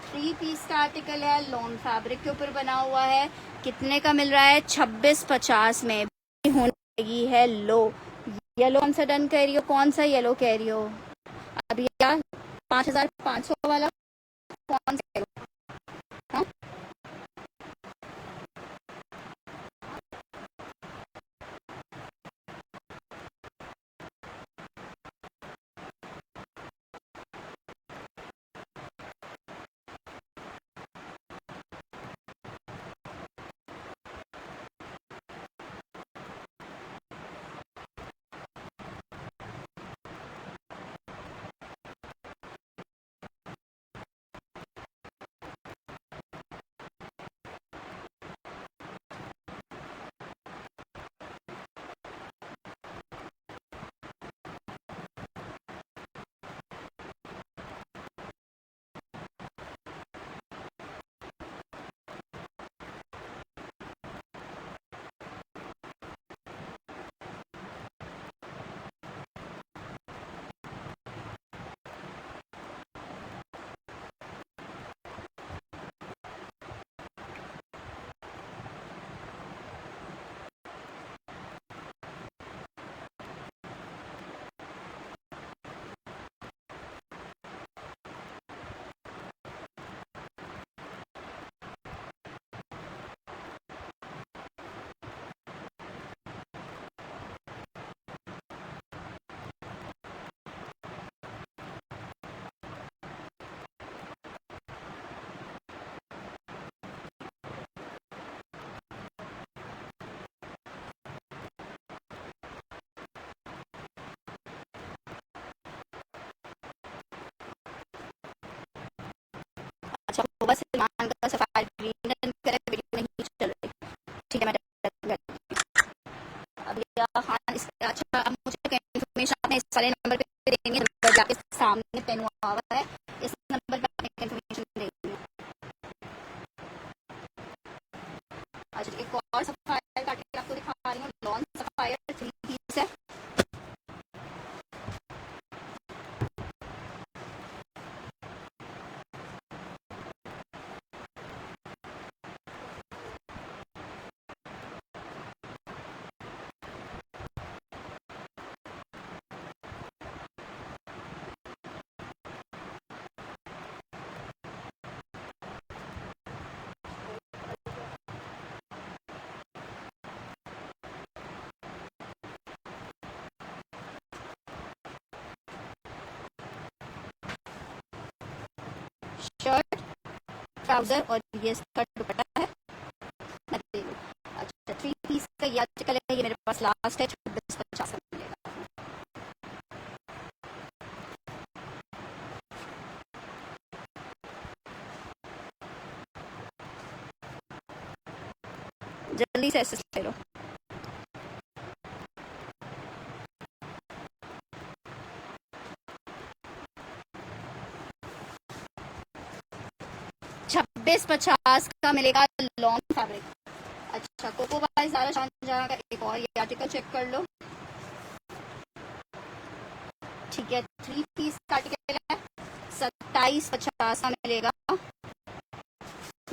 थ्री पीस का आर्टिकल है, लॉन फैब्रिक के ऊपर बना हुआ है। कितने का मिल रहा है? 2650 में। होने लगी है लो। येलो कौन सा डन कह रही हो? कौन सा येलो कह रही हो अभी? यार 5,500 वाला कौन सा? मोहब्बत सलमान का सफारी ग्रीन डन करें, वीडियो नहीं चल रही। ठीक है, मैं अब या खान अच्छा, अब मुझे इन्फॉर्मेशन आपने इस वाले नंबर पे देनी है, जाके सामने पेन हुआ है, इस नंबर पे आपने इन्फॉर्मेशन देनी है। अच्छा, एक और सफायर काट के आपको दिखा रही हूँ, लॉन सफायर 3 पीस है। शर्ट, ट्राउजर और ये इसका दुपट्टा है। अच्छा, 3 पीस का ये आर्टिकल है, ये मेरे पास लास्ट है, 2650 का मिलेगा। जल्दी से एसेस ले लो। छब्बीस 50 का मिलेगा लॉन फैब्रिक। अच्छा, कोको बाय ज़ारा शानजहां का एक और ये आर्टिकल चेक कर लो। ठीक है, 3 पीस का आर्टिकल है, 2750 का मिलेगा।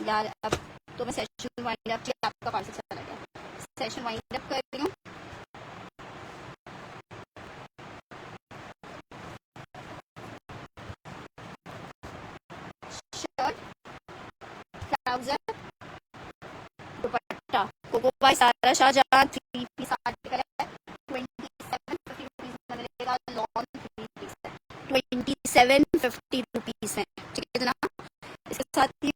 यार अब तो मैं सेशन वाइंड अप, आपका पार्सल चला गया, सेशन वाइंड अप कर रही हूँ। Shirt, trouser, dupatta, Coco by Zara Shahjahan 3 piece article है, 2750 रुपीज में मिलेगा। लॉन 3 पीस है, 2750 रुपीज है। ठीक है ना, इसके साथ ही